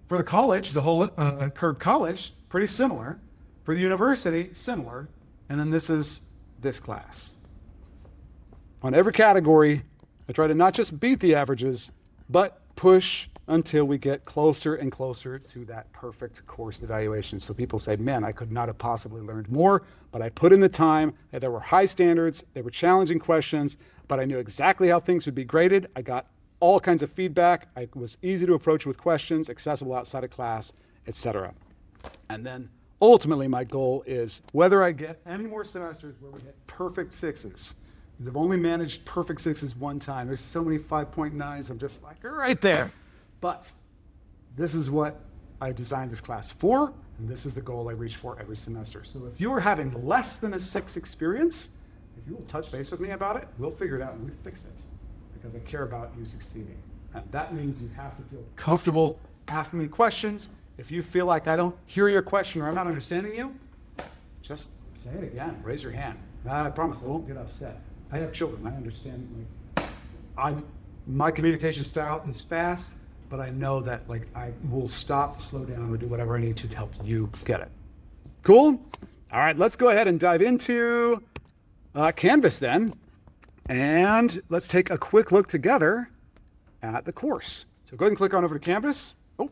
For the college, the whole Curb College, pretty similar. For the university, similar. And then this is this class. On every category, I try to not just beat the averages, but push until we get closer and closer to that perfect course evaluation. So people say, man, I could not have possibly learned more, but I put in the time. There were high standards. They were challenging questions, but I knew exactly how things would be graded. I got all kinds of feedback. I was easy to approach with questions, accessible outside of class, etc. And then ultimately my goal is whether I get any more semesters where we get perfect sixes. Because I've only managed perfect sixes one time. There's so many 5.9s. I'm just like, right there. But this is what I designed this class for, and this is the goal I reach for every semester. So if you are having less than a 6 experience, if you will touch base with me about it, we'll figure it out and we fix it, because I care about you succeeding. And that means you have to feel comfortable asking me questions. If you feel like I don't hear your question or I'm not understanding you, just say it again, raise your hand. I promise I won't get upset. I have children, I understand. My communication style is fast, but I know that I will stop, slow down, or do whatever I need to help you get it. Cool? All right, let's go ahead and dive into Canvas then. And let's take a quick look together at the course. So go ahead and click on over to Canvas. Oh,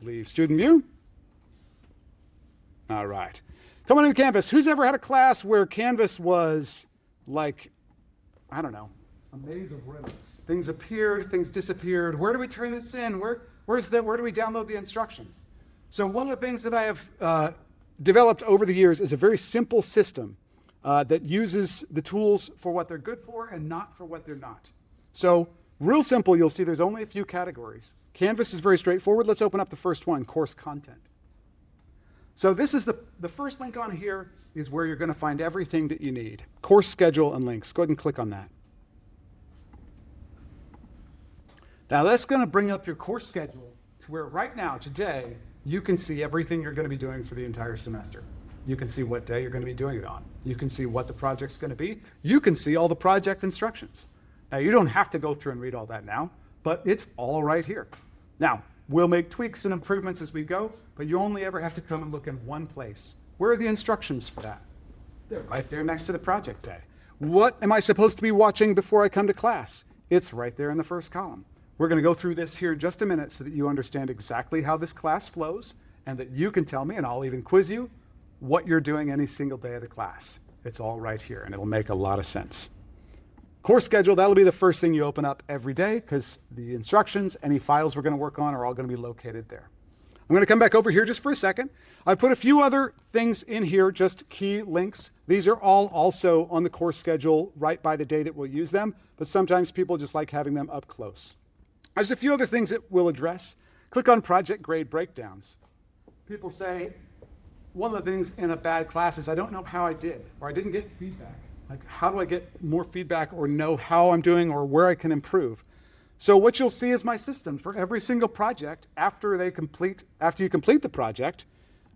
leave student view. All right. Come on into Canvas. Who's ever had a class where Canvas was like, I don't know, a maze of riddles? Things appeared, things disappeared. Where do we turn this in? Where do we download the instructions? So one of the things that I have developed over the years is a very simple system that uses the tools for what they're good for and not for what they're not. So real simple, you'll see there's only a few categories. Canvas is very straightforward. Let's open up the first one, course content. So this is the first link on here is where you're going to find everything that you need. Course schedule and links. Go ahead and click on that. Now that's going to bring up your course schedule to where right now, today, you can see everything you're going to be doing for the entire semester. You can see what day you're going to be doing it on. You can see what the project's going to be. You can see all the project instructions. Now you don't have to go through and read all that now, but it's all right here. Now, we'll make tweaks and improvements as we go, but you only ever have to come and look in one place. Where are the instructions for that? They're right there next to the project day. What am I supposed to be watching before I come to class? It's right there in the first column. We're going to go through this here in just a minute so that you understand exactly how this class flows and that you can tell me, and I'll even quiz you, what you're doing any single day of the class. It's all right here, and it'll make a lot of sense. Course schedule, that'll be the first thing you open up every day because the instructions, any files we're going to work on are all going to be located there. I'm going to come back over here just for a second. I put a few other things in here, just key links. These are all also on the course schedule right by the day that we'll use them, but sometimes people just like having them up close. There's a few other things that we'll address. Click on project grade breakdowns. People say, one of the things in a bad class is I don't know how I did, or I didn't get feedback. Like, how do I get more feedback or know how I'm doing or where I can improve? So what you'll see is my system for every single project after you complete the project,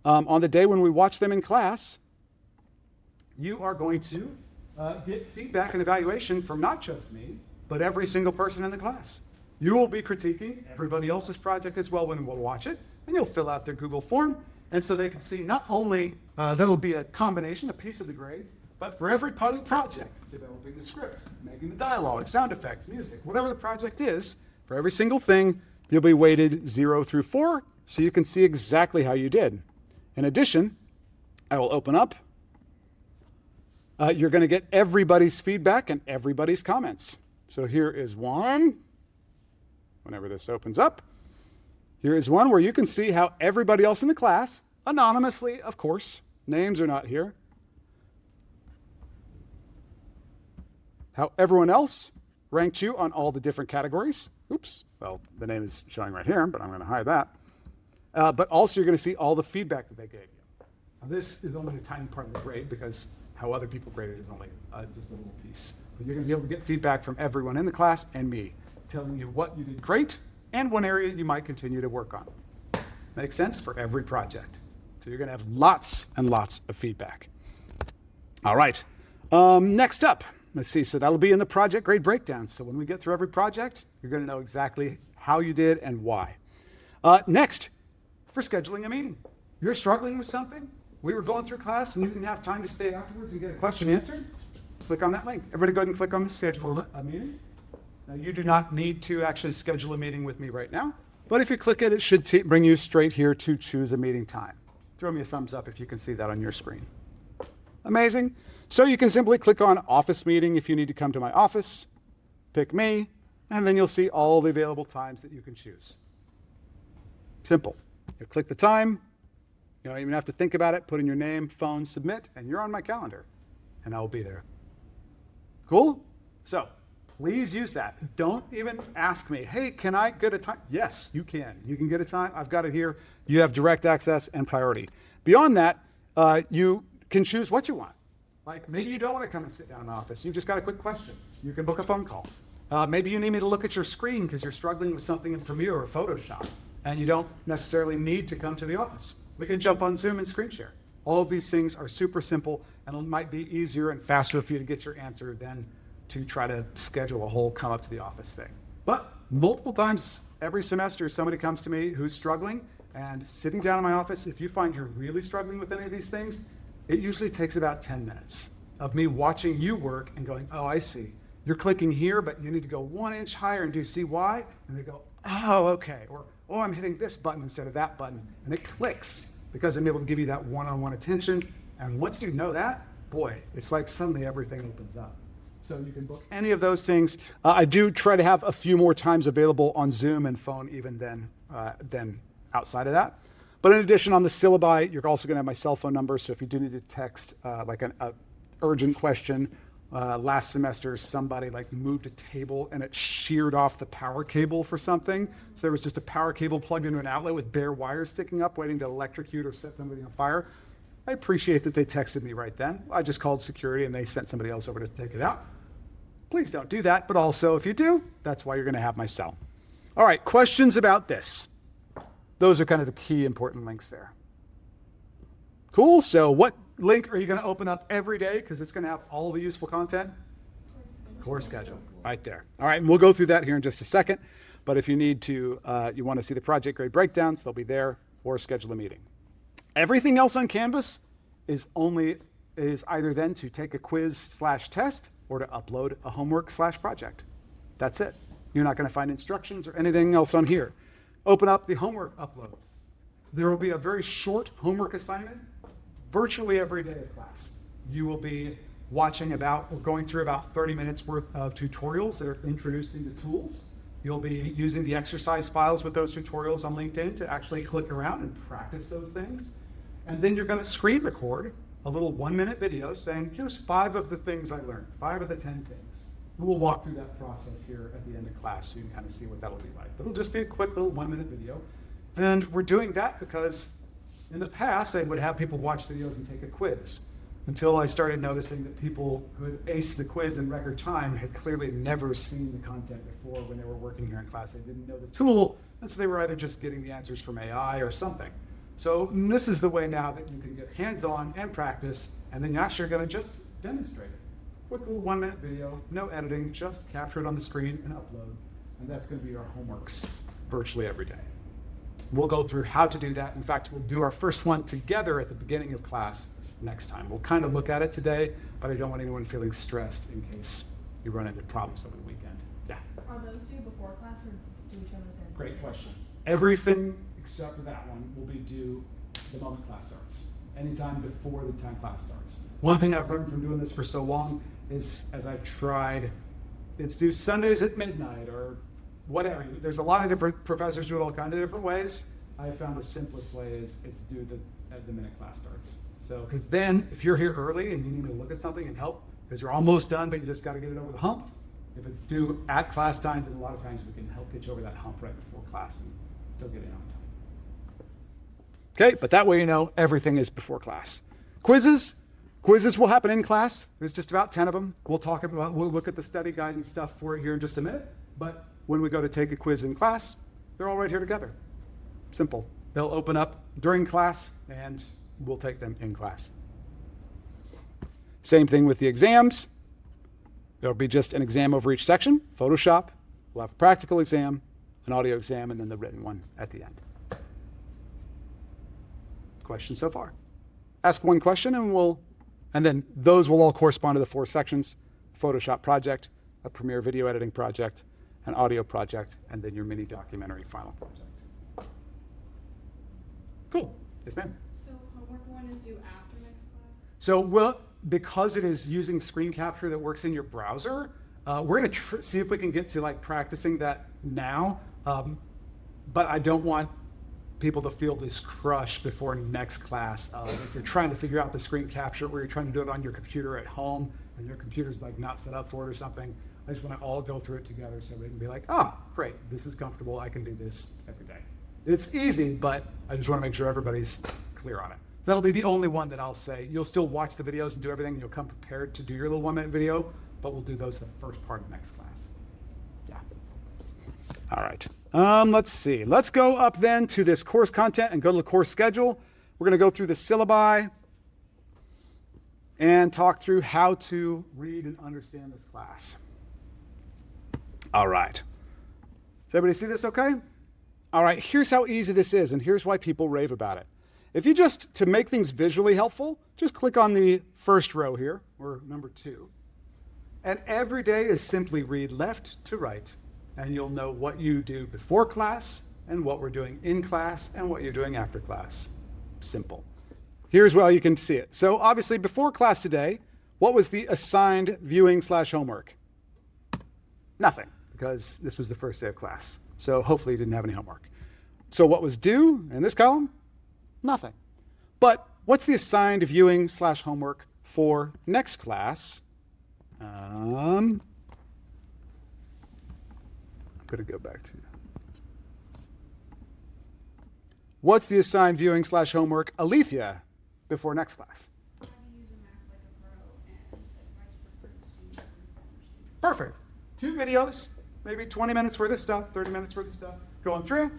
on the day when we watch them in class, you are going to get feedback and evaluation from not just me, but every single person in the class. You will be critiquing everybody else's project as well when we'll watch it, and you'll fill out their Google form, and so they can see not only that'll be a combination, a piece of the grades, but for every part of the project, developing the script, making the dialogue, sound effects, music, whatever the project is, for every single thing, you'll be weighted 0 through 4, so you can see exactly how you did. In addition, I will open up. You're going to get everybody's feedback and everybody's comments. So here is one. Whenever this opens up, here is one where you can see how everybody else in the class, anonymously, of course, names are not here, how everyone else ranked you on all the different categories. Oops, well, the name is showing right here, but I'm going to hide that. But also you're going to see all the feedback that they gave you. Now, this is only a tiny part of the grade because how other people graded is only just a little piece. But you're going to be able to get feedback from everyone in the class and me, telling you what you did great and one area you might continue to work on. Makes sense for every project. So you're going to have lots and lots of feedback. All right, next up. Let's see, so that'll be in the project grade breakdown. So when we get through every project, you're going to know exactly how you did and why. Next, for scheduling a meeting. You're struggling with something, we were going through class and you didn't have time to stay afterwards and get a question answered, click on that link. Everybody go ahead and click on the schedule a meeting. Now you do not need to actually schedule a meeting with me right now, but if you click it, it should bring you straight here to choose a meeting time. Throw me a thumbs up if you can see that on your screen. Amazing. So you can simply click on office meeting if you need to come to my office, pick me, and then you'll see all the available times that you can choose. Simple. You click the time, you don't even have to think about it, put in your name, phone, submit, and you're on my calendar, and I will be there. Cool? So please use that. Don't even ask me, hey, can I get a time? Yes, you can. You can get a time. I've got it here. You have direct access and priority. Beyond that, you can choose what you want. Like maybe you don't want to come and sit down in my office. You've just got a quick question. You can book a phone call. Maybe you need me to look at your screen because you're struggling with something in Premiere or Photoshop, and you don't necessarily need to come to the office. We can jump on Zoom and screen share. All of these things are super simple, and it might be easier and faster for you to get your answer than to try to schedule a whole come up to the office thing. But multiple times every semester, somebody comes to me who's struggling, and sitting down in my office, if you find you're really struggling with any of these things, it usually takes about 10 minutes of me watching you work and going, oh, I see. You're clicking here, but you need to go 1 inch higher, and do you see why? And they go, oh, okay. Or, oh, I'm hitting this button instead of that button. And it clicks because I'm able to give you that one-on-one attention. And once you know that, boy, it's like suddenly everything opens up. So you can book any of those things. I do try to have a few more times available on Zoom and phone even than outside of that. But in addition, on the syllabi, you're also going to have my cell phone number. So if you do need to text like an urgent question, last semester somebody like moved a table and it sheared off the power cable for something. So there was just a power cable plugged into an outlet with bare wires sticking up, waiting to electrocute or set somebody on fire. I appreciate that they texted me right then. I just called security and they sent somebody else over to take it out. Please don't do that. But also, if you do, that's why you're going to have my cell. All right, questions about this? Those are kind of the key important links there. Cool. So what link are you going to open up every day? Because it's going to have all the useful content. Course schedule. Right there. All right. And we'll go through that here in just a second. But if you need to, you want to see the project grade breakdowns, they'll be there, or schedule a meeting. Everything else on Canvas is either then to take a quiz/test or to upload a homework/project. That's it. You're not going to find instructions or anything else on here. Open up the homework uploads. There will be a very short homework assignment virtually every day of class. You will be watching going through about 30 minutes worth of tutorials that are introducing the tools. You'll be using the exercise files with those tutorials on LinkedIn to actually click around and practice those things. And then you're going to screen record a little 1-minute video saying, here's 5 of the things I learned, 5 of the 10 things. We'll walk through that process here at the end of class so you can kind of see what that'll be like. But it'll just be a quick little 1-minute video. And we're doing that because in the past, I would have people watch videos and take a quiz until I started noticing that people who had aced the quiz in record time had clearly never seen the content before when they were working here in class. They didn't know the tool, and so they were either just getting the answers from AI or something. So this is the way now that you can get hands-on and practice, and then you're actually going to just demonstrate it. Quick little 1-minute video, no editing, just capture it on the screen and upload. And that's going to be our homeworks virtually every day. We'll go through how to do that. In fact, we'll do our first one together at the beginning of class next time. We'll kind of look at it today, but I don't want anyone feeling stressed in case you run into problems over the weekend. Yeah? Are those due before class or do each of those in? Great question. Everything except for that one will be due the moment class starts, anytime before the time class starts. One thing I've learned from doing this for so long is, as I've tried, it's due Sundays at midnight or whatever. There's a lot of different professors do it all kinds of different ways. I found the simplest way is it's due at the minute class starts. So, because then if you're here early and you need to look at something and help, because you're almost done, but you just got to get it over the hump. If it's due at class time, then a lot of times we can help get you over that hump right before class and still get in on time. Okay, but that way you know everything is before class. Quizzes will happen in class. There's just about 10 of them. We'll look at the study guide and stuff for it here in just a minute. But when we go to take a quiz in class, they're all right here together. Simple. They'll open up during class and we'll take them in class. Same thing with the exams. There'll be just an exam over each section. Photoshop. We'll have a practical exam, an audio exam, and then the written one at the end. Questions so far? Ask one question and then those will all correspond to the 4 sections: Photoshop project, a Premiere video editing project, an audio project, and then your mini documentary final project. Cool. Yes, ma'am. So homework 1 is due after next class? So because it is using screen capture that works in your browser, we're going to see if we can get to like practicing that now. But I don't want people to feel this crush before next class. If you're trying to figure out the screen capture or you're trying to do it on your computer at home and your computer's like not set up for it or something, I just want to all go through it together so we can be like, great, this is comfortable. I can do this every day. It's easy, but I just want to make sure everybody's clear on it. That'll be the only one that I'll say. You'll still watch the videos and do everything. You'll come prepared to do your little 1-minute video, but we'll do those the first part of next class. Yeah. All right. Let's see. Let's go up then to this course content and go to the course schedule. We're going to go through the syllabi and talk through how to read and understand this class. All right. Does everybody see this okay? All right, here's how easy this is, and here's why people rave about it. If you to make things visually helpful, just click on the first row here, or number 2. And every day is simply read left to right, and you'll know what you do before class, and what we're doing in class, and what you're doing after class. Simple. Here's how you can see it. So obviously, before class today, what was the assigned viewing/homework? Nothing, because this was the first day of class. So hopefully you didn't have any homework. So what was due in this column? Nothing. But what's the assigned viewing/homework for next class? I'm going to go back to what's the assigned viewing/homework, Alethea, before next class? How to use a Mac like a pro and advice for current students and former students. Perfect. 2 videos, maybe 20 minutes worth of stuff, 30 minutes worth of stuff, going through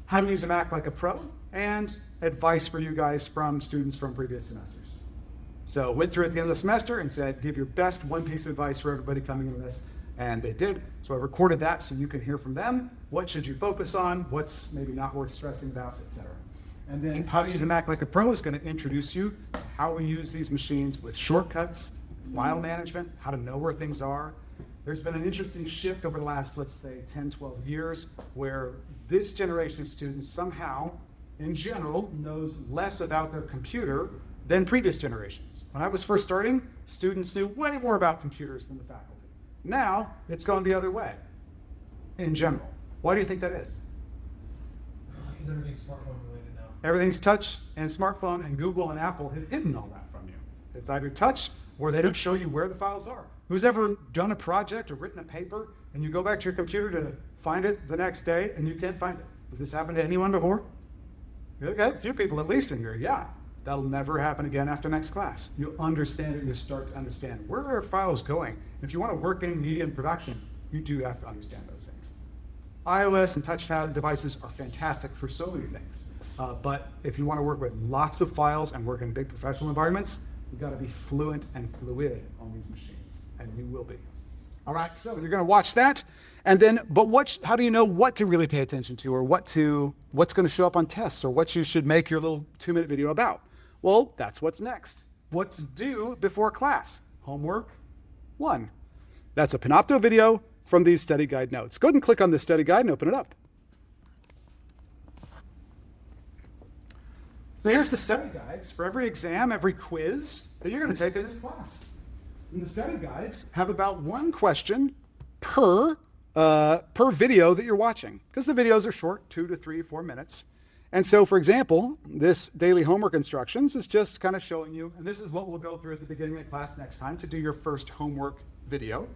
how to use a Mac like a pro and advice for you guys from students from previous semesters. So went through at the end of the semester and said, give your best one piece of advice for everybody coming into this, and they did. So I recorded that so you can hear from them. What should you focus on? What's maybe not worth stressing about, etc. And then how to use a Mac like a pro is going to introduce you to how we use these machines with shortcuts, file management, how to know where things are. There's been an interesting shift over the last, let's say, 10, 12 years, where this generation of students somehow, in general, knows less about their computer than previous generations. When I was first starting, students knew way more about computers than the faculty. Now, it's gone the other way, in general. Why do you think that is? Because everything's smartphone related now. Everything's touch and smartphone, and Google and Apple have hidden all that from you. It's either touch or they don't show you where the files are. Who's ever done a project or written a paper and you go back to your computer to find it the next day and you can't find it? Has this happened to anyone before? Okay, a few people at least in here, yeah. That'll never happen again after next class. You'll understand it, you'll start to understand where are files going. If you want to work in media and production, you do have to understand those things. iOS and touchpad devices are fantastic for so many things. But if you want to work with lots of files and work in big professional environments, you've got to be fluent and fluid on these machines, and you will be. All right, so you're going to watch that, and then, but how do you know what to really pay attention to, or what's going to show up on tests, or what you should make your little 2-minute video about? Well, that's what's next. What's due before class? Homework 1. That's a Panopto video from these study guide notes. Go ahead and click on the study guide and open it up. So here's the study guides for every exam, every quiz that you're going to take in this class. And the study guides have about 1 question per video that you're watching, because the videos are short, 2 to 3, 4 minutes. And so, for example, this daily homework instructions is just kind of showing you, and this is what we'll go through at the beginning of class next time to do your first homework video.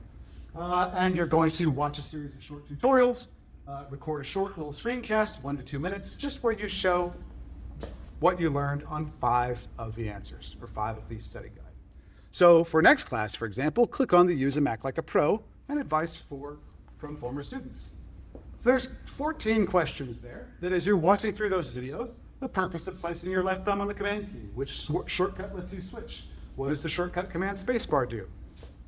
And you're going to watch a series of short tutorials, record a short little screencast, 1 to 2 minutes, just where you show what you learned on 5 of the answers, or 5 of these study guides. So for next class, for example, click on the Use a Mac Like a Pro and advice from former students. There's 14 questions there that as you're watching through those videos, the purpose of placing your left thumb on the command key, which shortcut lets you switch. What does the shortcut command spacebar do?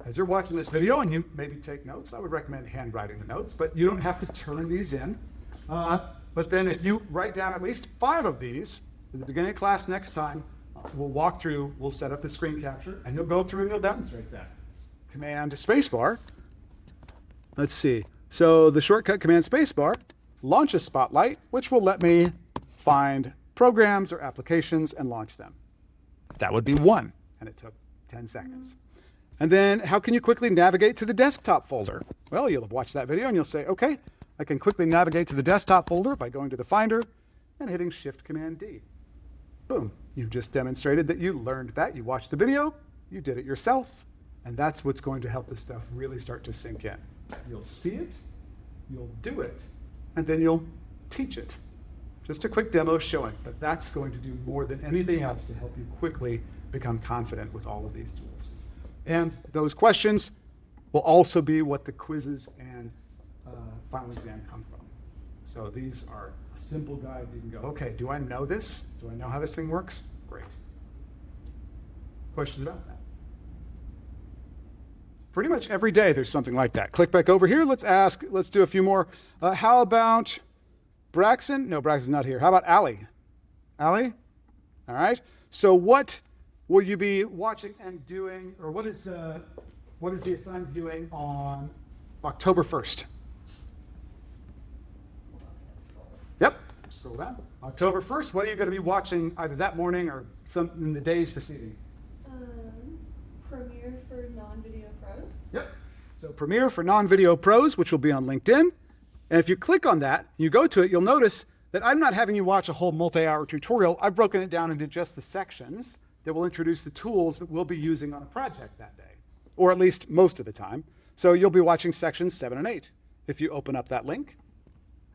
As you're watching this video and you maybe take notes, I would recommend handwriting the notes, but you don't have to turn these in. But then if you write down at least 5 of these, at the beginning of class next time, we'll walk through, we'll set up the screen capture, and you'll go through and you'll demonstrate that. Command spacebar. Let's see. So the shortcut command spacebar launches Spotlight, which will let me find programs or applications and launch them. That would be 1, and it took 10 seconds. And then how can you quickly navigate to the desktop folder? Well, you'll have watched that video and you'll say, okay, I can quickly navigate to the desktop folder by going to the Finder and hitting Shift-Command-D. Boom, you've just demonstrated that you learned that. You watched the video, you did it yourself, and that's what's going to help this stuff really start to sink in. You'll see it, you'll do it, and then you'll teach it. Just a quick demo showing that that's going to do more than anything else to help you quickly become confident with all of these tools. And those questions will also be what the quizzes and final exam come from. So these are a simple guide. You can go, okay, do I know this? Do I know how this thing works? Great. Questions about that? Pretty much every day there's something like that. Click back over here. Let's do a few more. How about Braxton? No, Braxton's not here. How about Allie? Allie? All right. So what will you be watching and doing, or what is the assigned viewing on October 1st? Yep, scroll down. October 1st, what are you going to be watching either that morning or some in the days preceding? Premiere for non-video pros. Yep. So Premiere for non-video pros, which will be on LinkedIn. And if you click on that, you go to it, you'll notice that I'm not having you watch a whole multi-hour tutorial. I've broken it down into just the sections that will introduce the tools that we'll be using on a project that day, or at least most of the time. So you'll be watching sections 7 and 8. If you open up that link,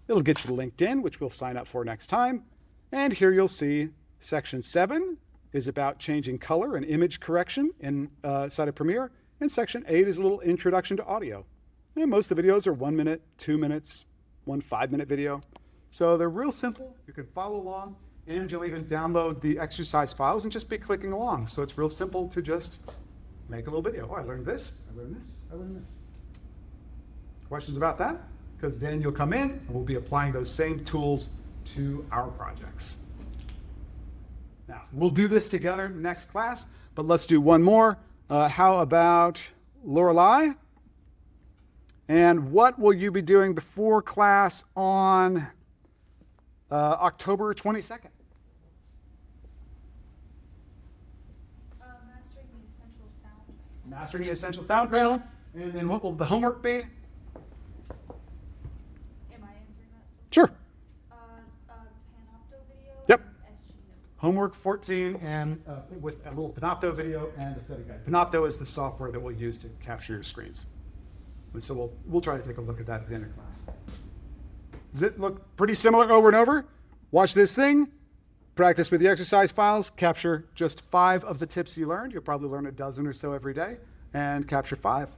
it'll get you to LinkedIn, which we'll sign up for next time. And here you'll see section 7 is about changing color and image correction inside of Premiere. And section 8 is a little introduction to audio. And most of the videos are 1 minute, 2 minutes, 1 5-minute video. So they're real simple. You can follow along, and you'll even download the exercise files and just be clicking along. So it's real simple to just make a little video. Oh, I learned this, I learned this, I learned this. Questions about that? Because then you'll come in and we'll be applying those same tools to our projects. Now, we'll do this together next class, but let's do one more. How about Lorelei? And what will you be doing before class on October 22nd? Mastering the essential sound. Mastering the essential sound panel. And then what will the homework be? Am I answering that still? Sure. Panopto video. Yep. And SG notes. homework 14 and with a little Panopto video and a study guide. Panopto is the software that we'll use to capture your screens. And so we'll try to take a look at that at the end of class. Does it look pretty similar over and over? Watch this thing, practice with the exercise files, capture just 5 of the tips you learned. You'll probably learn a dozen or so every day, and capture 5.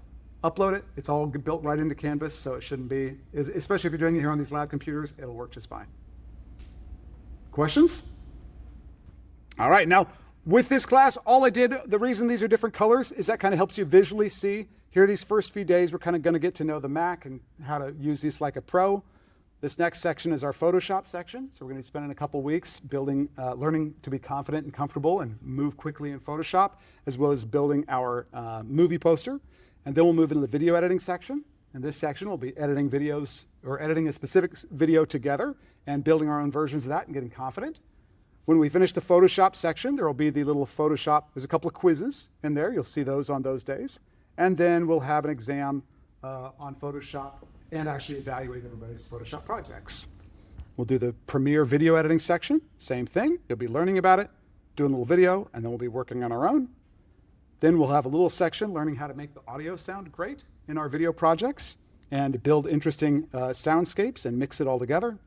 Upload it. It's all built right into Canvas, so it shouldn't be, especially if you're doing it here on these lab computers, it'll work just fine. Questions? All right, now with this class, all I did, the reason these are different colors is that kind of helps you visually see. Here, these first few days, we're kind of going to get to know the Mac and how to use these like a pro. This next section is our Photoshop section. So we're going to be spending a couple weeks building, learning to be confident and comfortable and move quickly in Photoshop, as well as building our movie poster. And then we'll move into the video editing section. In this section, we'll be editing videos or editing a specific video together and building our own versions of that and getting confident. When we finish the Photoshop section, there will be the little Photoshop, there's a couple of quizzes in there. You'll see those on those days. And then we'll have an exam on Photoshop and actually evaluate everybody's Photoshop projects. We'll do the Premiere video editing section, same thing. You'll be learning about it, doing a little video, and then we'll be working on our own. Then we'll have a little section learning how to make the audio sound great in our video projects and build interesting soundscapes and mix it all together.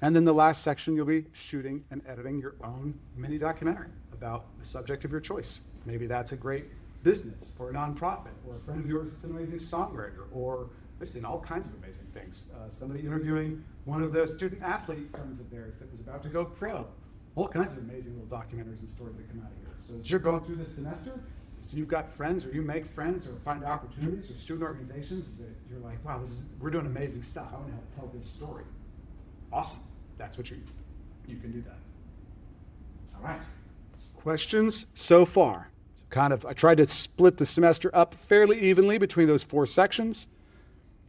And then the last section, you'll be shooting and editing your own mini documentary about the subject of your choice. Maybe that's a great business or a nonprofit or a friend of yours that's an amazing songwriter, or I've seen all kinds of amazing things. Somebody interviewing one of the student athlete friends of theirs that was about to go pro. All kinds of amazing little documentaries and stories that come out of here. So as you're going through this semester, so you've got friends or you make friends or find opportunities or student organizations that you're like, wow, we're doing amazing stuff. I want to help tell this story. Awesome. That's what you can do that. All right. Questions so far? So I tried to split the semester up fairly evenly between those 4 sections.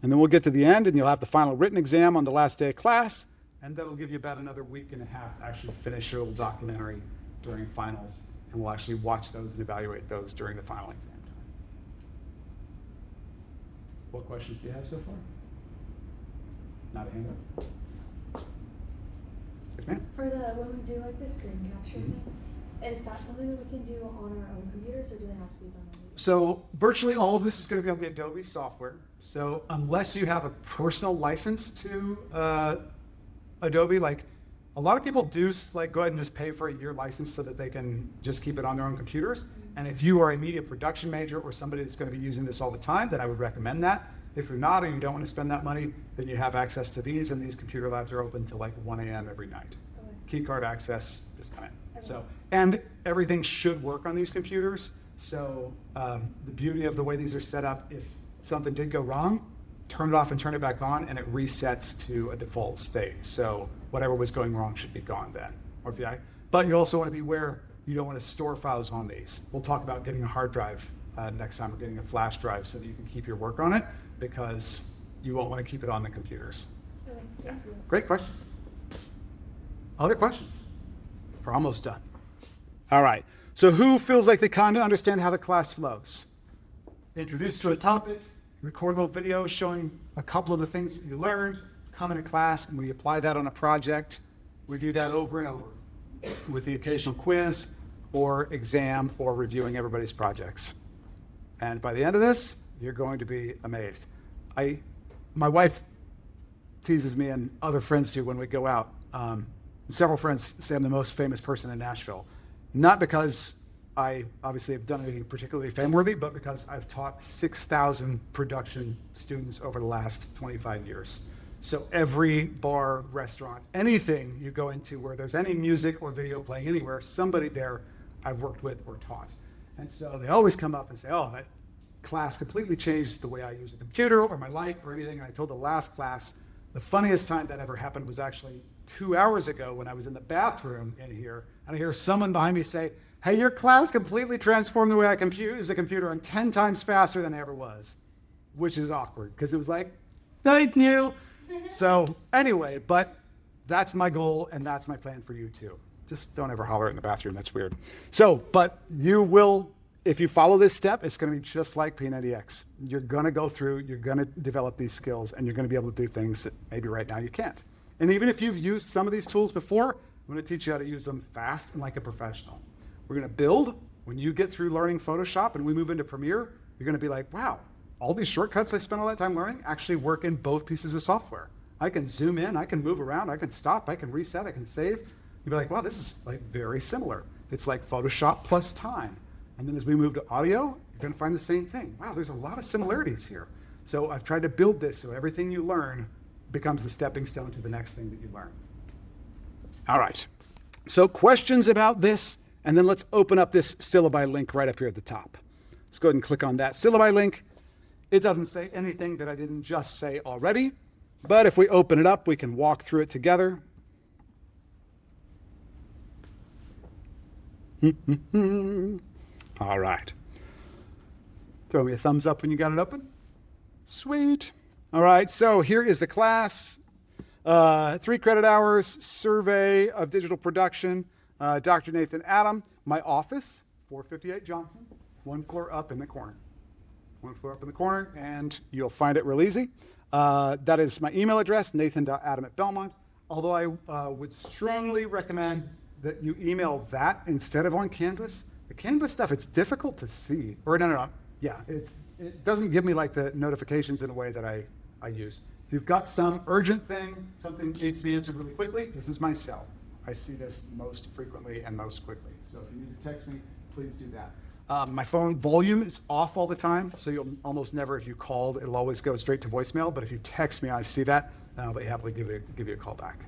And then we'll get to the end and you'll have the final written exam on the last day of class. And that'll give you about another week and a half to actually finish your little documentary during finals. And we'll actually watch those and evaluate those during the final exam time. What questions do you have so far? Not a hand up. Yes, ma'am? For when we do like the screen capture thing, is that something that we can do on our own computers, or do they have to be done on the So virtually all of this is going to be on the Adobe software. So unless you have a personal license to Adobe, like a lot of people do go ahead and just pay for a year license so that they can just keep it on their own computers. And if you are a media production major or somebody that's going to be using this all the time, then I would recommend that. If you're not, or you don't want to spend that money, then you have access to these, and these computer labs are open till like 1 a.m. every night. Okay. Key card access, just come in. Okay. So, and everything should work on these computers. So the beauty of the way these are set up, if something did go wrong, turn it off and turn it back on, and it resets to a default state. So whatever was going wrong should be gone then. But you also want to be aware you don't want to store files on these. We'll talk about getting a hard drive next time, or getting a flash drive so that you can keep your work on it, because you won't want to keep it on the computers. Okay, thank you. Great question. Other questions? We're almost done. All right. So who feels like they kind of understand how the class flows? Introduced to a topic, record a little video showing a couple of the things that you learned, come into class, and we apply that on a project. We do that over and over with the occasional quiz or exam or reviewing everybody's projects. And by the end of this, you're going to be amazed. My wife teases me, and other friends do when we go out. Several friends say I'm the most famous person in Nashville. Not because I obviously have done anything particularly fame-worthy, but because I've taught 6,000 production students over the last 25 years. So every bar, restaurant, anything you go into where there's any music or video playing anywhere, somebody there I've worked with or taught. And so they always come up and say, oh, that class completely changed the way I use a computer or my life or anything. And I told the last class, the funniest time that ever happened was actually 2 hours ago when I was in the bathroom in here, and I hear someone behind me say, hey, your class completely transformed the way I use a computer and 10 times faster than I ever was, which is awkward because it was like, thank you. So anyway, but that's my goal and that's my plan for you too. Just don't ever holler in the bathroom. That's weird. So, but you will, if you follow this step, it's going to be just like P90X. You're going to go through, you're going to develop these skills, and you're going to be able to do things that maybe right now you can't. And even if you've used some of these tools before, I'm going to teach you how to use them fast and like a professional. We're going to build. When you get through learning Photoshop and we move into Premiere, you're going to be like, wow, all these shortcuts I spent all that time learning actually work in both pieces of software. I can zoom in, I can move around, I can stop, I can reset, I can save. You'll be like, wow, this is like very similar. It's like Photoshop plus time. And then as we move to audio, you're going to find the same thing. Wow, there's a lot of similarities here. So I've tried to build this so everything you learn becomes the stepping stone to the next thing that you learn. All right. So questions about this, and then let's open up this syllabi link right up here at the top. Let's go ahead and click on that syllabi link. It doesn't say anything that I didn't just say already, but if we open it up, we can walk through it together. All right. Throw me a thumbs up when you got it open. Sweet. All right, so here is the class. 3 credit hours, survey of digital production. Dr. Nathan Adam. My office, 458 Johnson, 1 floor up in the corner. 1 floor up in the corner, and you'll find it real easy. That is my email address, nathan.adam@belmont. Although I would strongly recommend that you email that instead of on Canvas. The Canvas stuff, it's difficult to see. Or no. Yeah, it doesn't give me like the notifications in a way that I use. If you've got some urgent thing, something needs to be answered really quickly, this is my cell. I see this most frequently and most quickly. So if you need to text me, please do that. My phone volume is off all the time, so you'll almost never, if you called, it'll always go straight to voicemail. But if you text me, I see that, and I'll be happily give you a call back.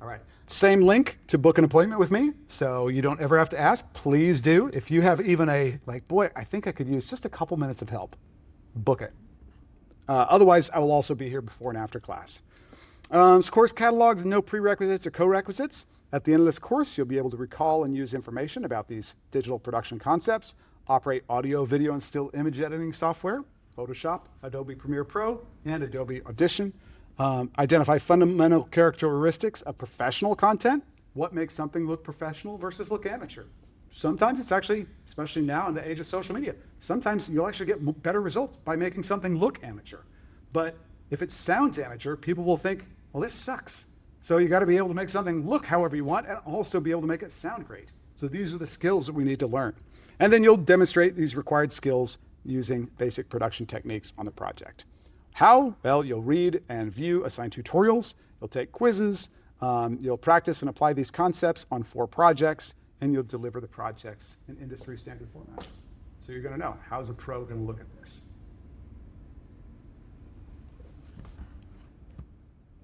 All right. Same link to book an appointment with me, so you don't ever have to ask. Please do. If you have even boy, I think I could use just a couple minutes of help, book it. Otherwise, I will also be here before and after class. Course catalogs, no prerequisites or co-requisites. At the end of this course, you'll be able to recall and use information about these digital production concepts, operate audio, video, and still image editing software, Photoshop, Adobe Premiere Pro, and Adobe Audition. Identify fundamental characteristics of professional content. What makes something look professional versus look amateur? Sometimes it's actually, especially now in the age of social media, sometimes you'll actually get better results by making something look amateur. But if it sounds amateur, people will think, well, this sucks. So you got to be able to make something look however you want and also be able to make it sound great. So these are the skills that we need to learn. And then you'll demonstrate these required skills using basic production techniques on the project. How? Well, you'll read and view assigned tutorials, you'll take quizzes, you'll practice and apply these concepts on 4 projects, and you'll deliver the projects in industry standard formats. So you're going to know, how's a pro going to look at this?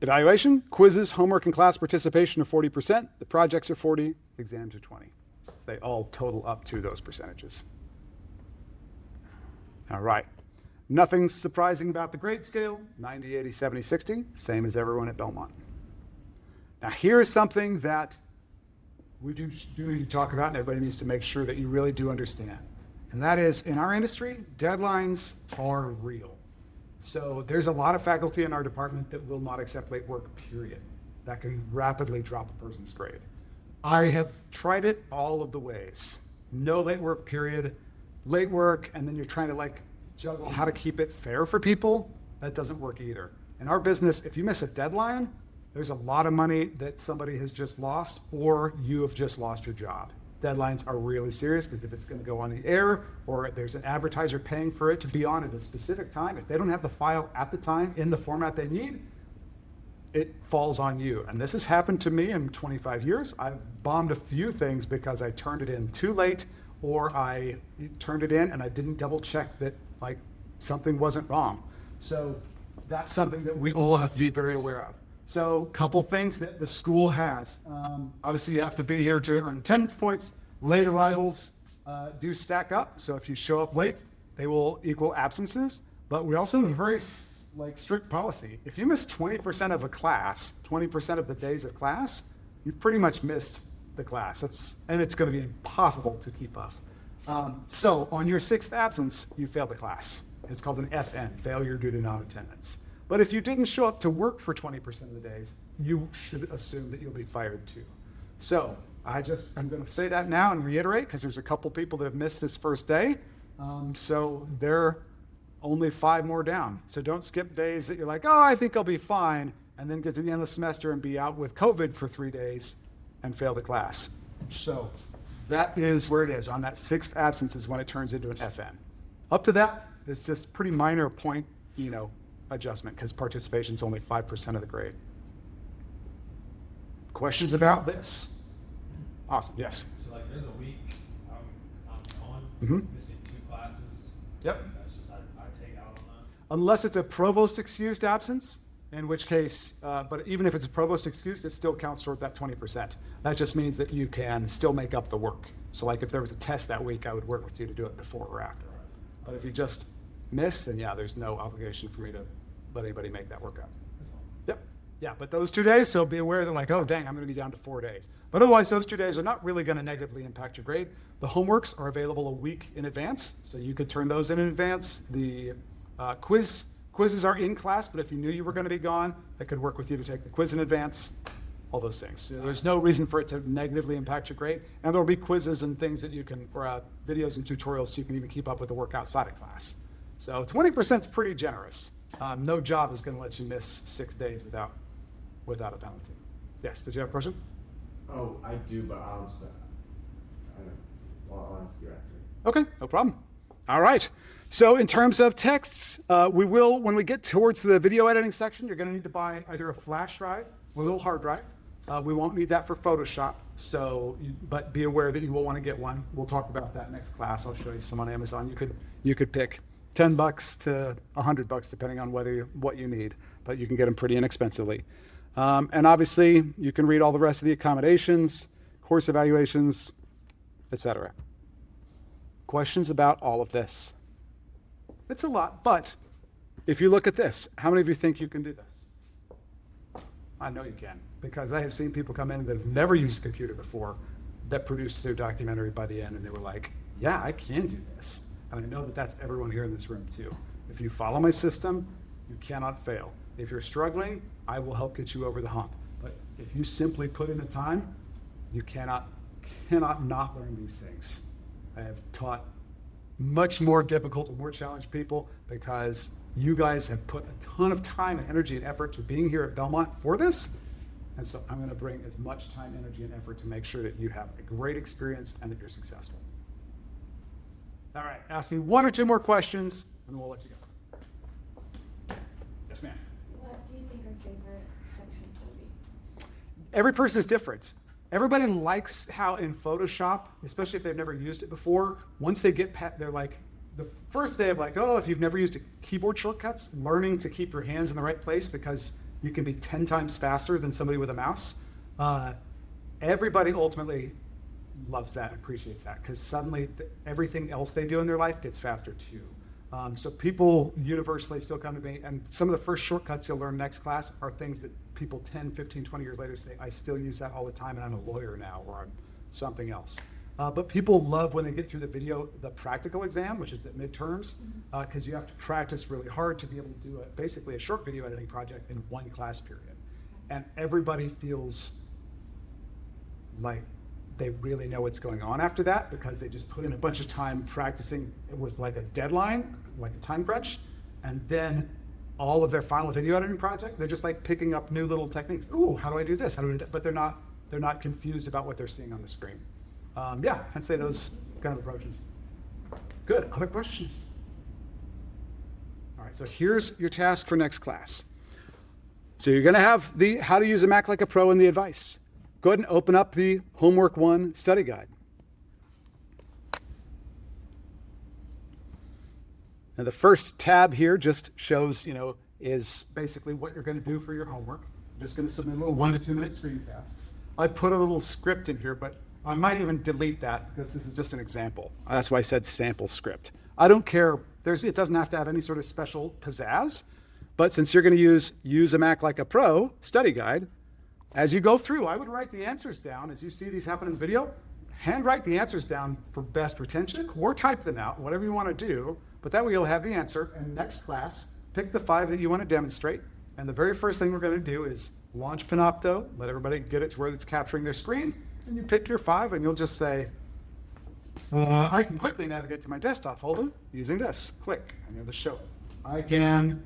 Evaluation, quizzes, homework, and class participation are 40%. The projects are 40, exams are 20. So they all total up to those percentages. All right. Nothing surprising about the grade scale, 90, 80, 70, 60, same as everyone at Belmont. Now here is something that we do need to talk about and everybody needs to make sure that you really do understand. And that is, in our industry, deadlines are real. So there's a lot of faculty in our department that will not accept late work, period. That can rapidly drop a person's grade. I have tried it all of the ways. No late work, period. Late work, and then you're trying to juggle how to keep it fair for people. That doesn't work either. In our business, if you miss a deadline, there's a lot of money that somebody has just lost, or you have just lost your job. Deadlines are really serious because if it's going to go on the air or there's an advertiser paying for it to be on at a specific time, if they don't have the file at the time in the format they need, it falls on you. And this has happened to me in 25 years. I've bombed a few things because I turned it in too late, or I turned it in and I didn't double check that something wasn't wrong. So that's something that we all have to be very aware of. So a couple things that the school has. Obviously you have to be here to earn attendance points. Late arrivals do stack up. So if you show up late, they will equal absences. But we also have a very strict policy. If you miss 20% of a class, 20% of the days of class, you've pretty much missed the class. And it's going to be impossible to keep up. So on your 6th absence, you failed the class. It's called an FN, failure due to non-attendance. But if you didn't show up to work for 20% of the days, you should assume that you'll be fired too. So I'm going to say that now and reiterate because there's a couple people that have missed this first day. So they're only 5 more down. So don't skip days that you're like, oh, I think I'll be fine. and then get to the end of the semester and be out with COVID for 3 days and fail the class. So that is where it is. On that 6th absence is when it turns into an FN. Up to that, it's just pretty minor point, adjustment because participation is only 5% of the grade. Questions about this? Awesome, yes. So like there's a week I'm gone, missing 2 classes. Yep. That's just I take out on that. Unless it's a provost excused absence, in which case, but even if it's a provost excused, it still counts towards that 20%. That just means that you can still make up the work. So like if there was a test that week, I would work with you to do it before or after. But if you just miss, then yeah, there's no obligation for me to let anybody make that work out. Yep. Yeah, but those 2 days, so be aware that like, oh dang, I'm gonna be down to 4 days. But otherwise, those 2 days are not really gonna negatively impact your grade. The homeworks are available a week in advance, so you could turn those in advance. The quizzes are in class, but if you knew you were gonna be gone, they could work with you to take the quiz in advance, all those things. So there's no reason for it to negatively impact your grade. And there'll be quizzes and things that you can, or videos and tutorials so you can even keep up with the work outside of class. So 20% is pretty generous. No job is gonna let you miss 6 days without a penalty. Yes, did you have a question? Oh, I do, but I'll just, I'll ask you after. Okay, no problem. All right. So in terms of texts, we will, when we get towards the video editing section, you're gonna need to buy either a flash drive or a little hard drive. We won't need that for Photoshop, but be aware that you will wanna get one. We'll talk about that next class. I'll show you some on Amazon. You could pick $10 to $100 depending on what you need, but you can get them pretty inexpensively. And obviously, you can read all the rest of the accommodations, course evaluations, etc. Questions about all of this? It's a lot, but if you look at this, how many of you think you can do this? I know you can, because I have seen people come in that have never used a computer before that produced their documentary by the end, and they were like, yeah, I can do this. And I know that that's everyone here in this room too. If you follow my system, you cannot fail. If you're struggling, I will help get you over the hump. But if you simply put in the time, you cannot not learn these things. I have taught much more difficult and more challenged people because you guys have put a ton of time and energy and effort to being here at Belmont for this. And so I'm going to bring as much time, energy, and effort to make sure that you have a great experience and that you're successful. All right, ask me 1 or 2 more questions and we'll let you go. Yes, ma'am. What do you think our favorite sections will be? Every person is different. Everybody likes how in Photoshop, especially if they've never used it before, once they get they're like, the first day of like, oh, if you've never used keyboard shortcuts, learning to keep your hands in the right place because you can be 10 times faster than somebody with a mouse. Everybody ultimately loves that and appreciates that because suddenly everything else they do in their life gets faster too. So people universally still come to me, and some of the first shortcuts you'll learn next class are things that people 10, 15, 20 years later say, I still use that all the time and I'm a lawyer now or I'm something else. But people love when they get through the practical exam, which is at midterms, because you have to practice really hard to be able to do basically a short video editing project in 1 class period. And everybody feels like they really know what's going on after that because they just put in a bunch of time practicing with like a deadline, like a time crunch, and then all of their final video editing project, they're just like picking up new little techniques. Ooh, how do I do this? How do I do that? But they're not confused about what they're seeing on the screen. Yeah, I'd say those kind of approaches. Good, other questions? All right, so here's your task for next class. So you're gonna have the how to use a Mac like a pro and the advice. Go ahead and open up the Homework 1 study guide. Now the first tab here just shows, is basically what you're going to do for your homework. I'm just going to submit a little 1 to 2 minute screencast. I put a little script in here, but I might even delete that because this is just an example. That's why I said sample script. I don't care. It doesn't have to have any sort of special pizzazz, but since you're going to use a Mac like a pro study guide, as you go through, I would write the answers down as you see these happen in the video. Handwrite the answers down for best retention or type them out, whatever you want to do. But that way you'll have the answer. And next class, pick the 5 that you want to demonstrate. And the very first thing we're going to do is launch Panopto, let everybody get it to where it's capturing their screen. And you pick your 5 and you'll just say, I can quickly navigate to my desktop folder using this. Click, and you'll just show it. I can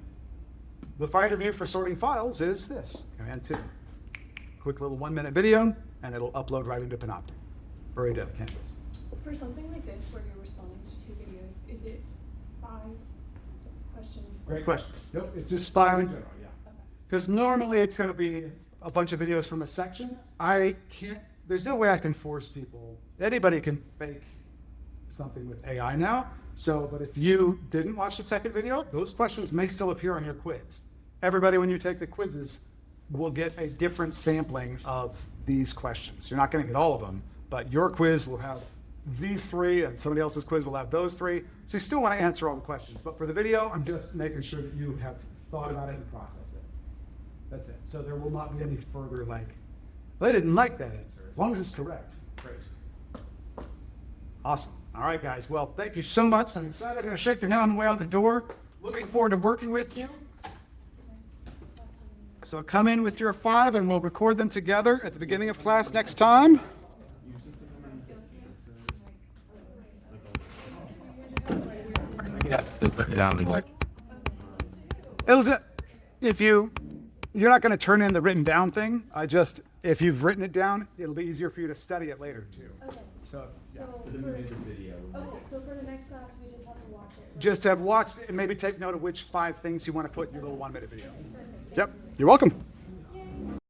the finder view for sorting files is this, Command 2. Quick little 1-minute video, and it'll upload right into Panoptic, or into Canvas. For something like this where you're responding to 2 videos, is it 5 questions? Great question. Nope, it's just 5 in general, yeah. Because normally it's going to be a bunch of videos from a section. There's no way I can force people. Anybody can fake something with AI now. But if you didn't watch the second video, those questions may still appear on your quiz. Everybody, when you take the quizzes, will get a different sampling of these questions. You're not going to get all of them, but your quiz will have these 3, and somebody else's quiz will have those 3. So you still want to answer all the questions. But for the video, I'm just making sure that you have thought about it and processed it. That's it. So there will not be any further they didn't like that answer, as long as it's correct. Great. Awesome. All right, guys. Well, thank you so much. I'm excited. I'm going to shake your hand on the way out the door. Looking forward to working with you. So come in with your 5, and we'll record them together at the beginning of class next time. You're not going to turn in the written down thing. If you've written it down, it'll be easier for you to study it later too. Okay. So But then we do the video. Okay, so for the next class, we just have to watch it. Right? just have watched it and maybe take note of which 5 things you want to put in your little 1-minute video. Yep. You're welcome.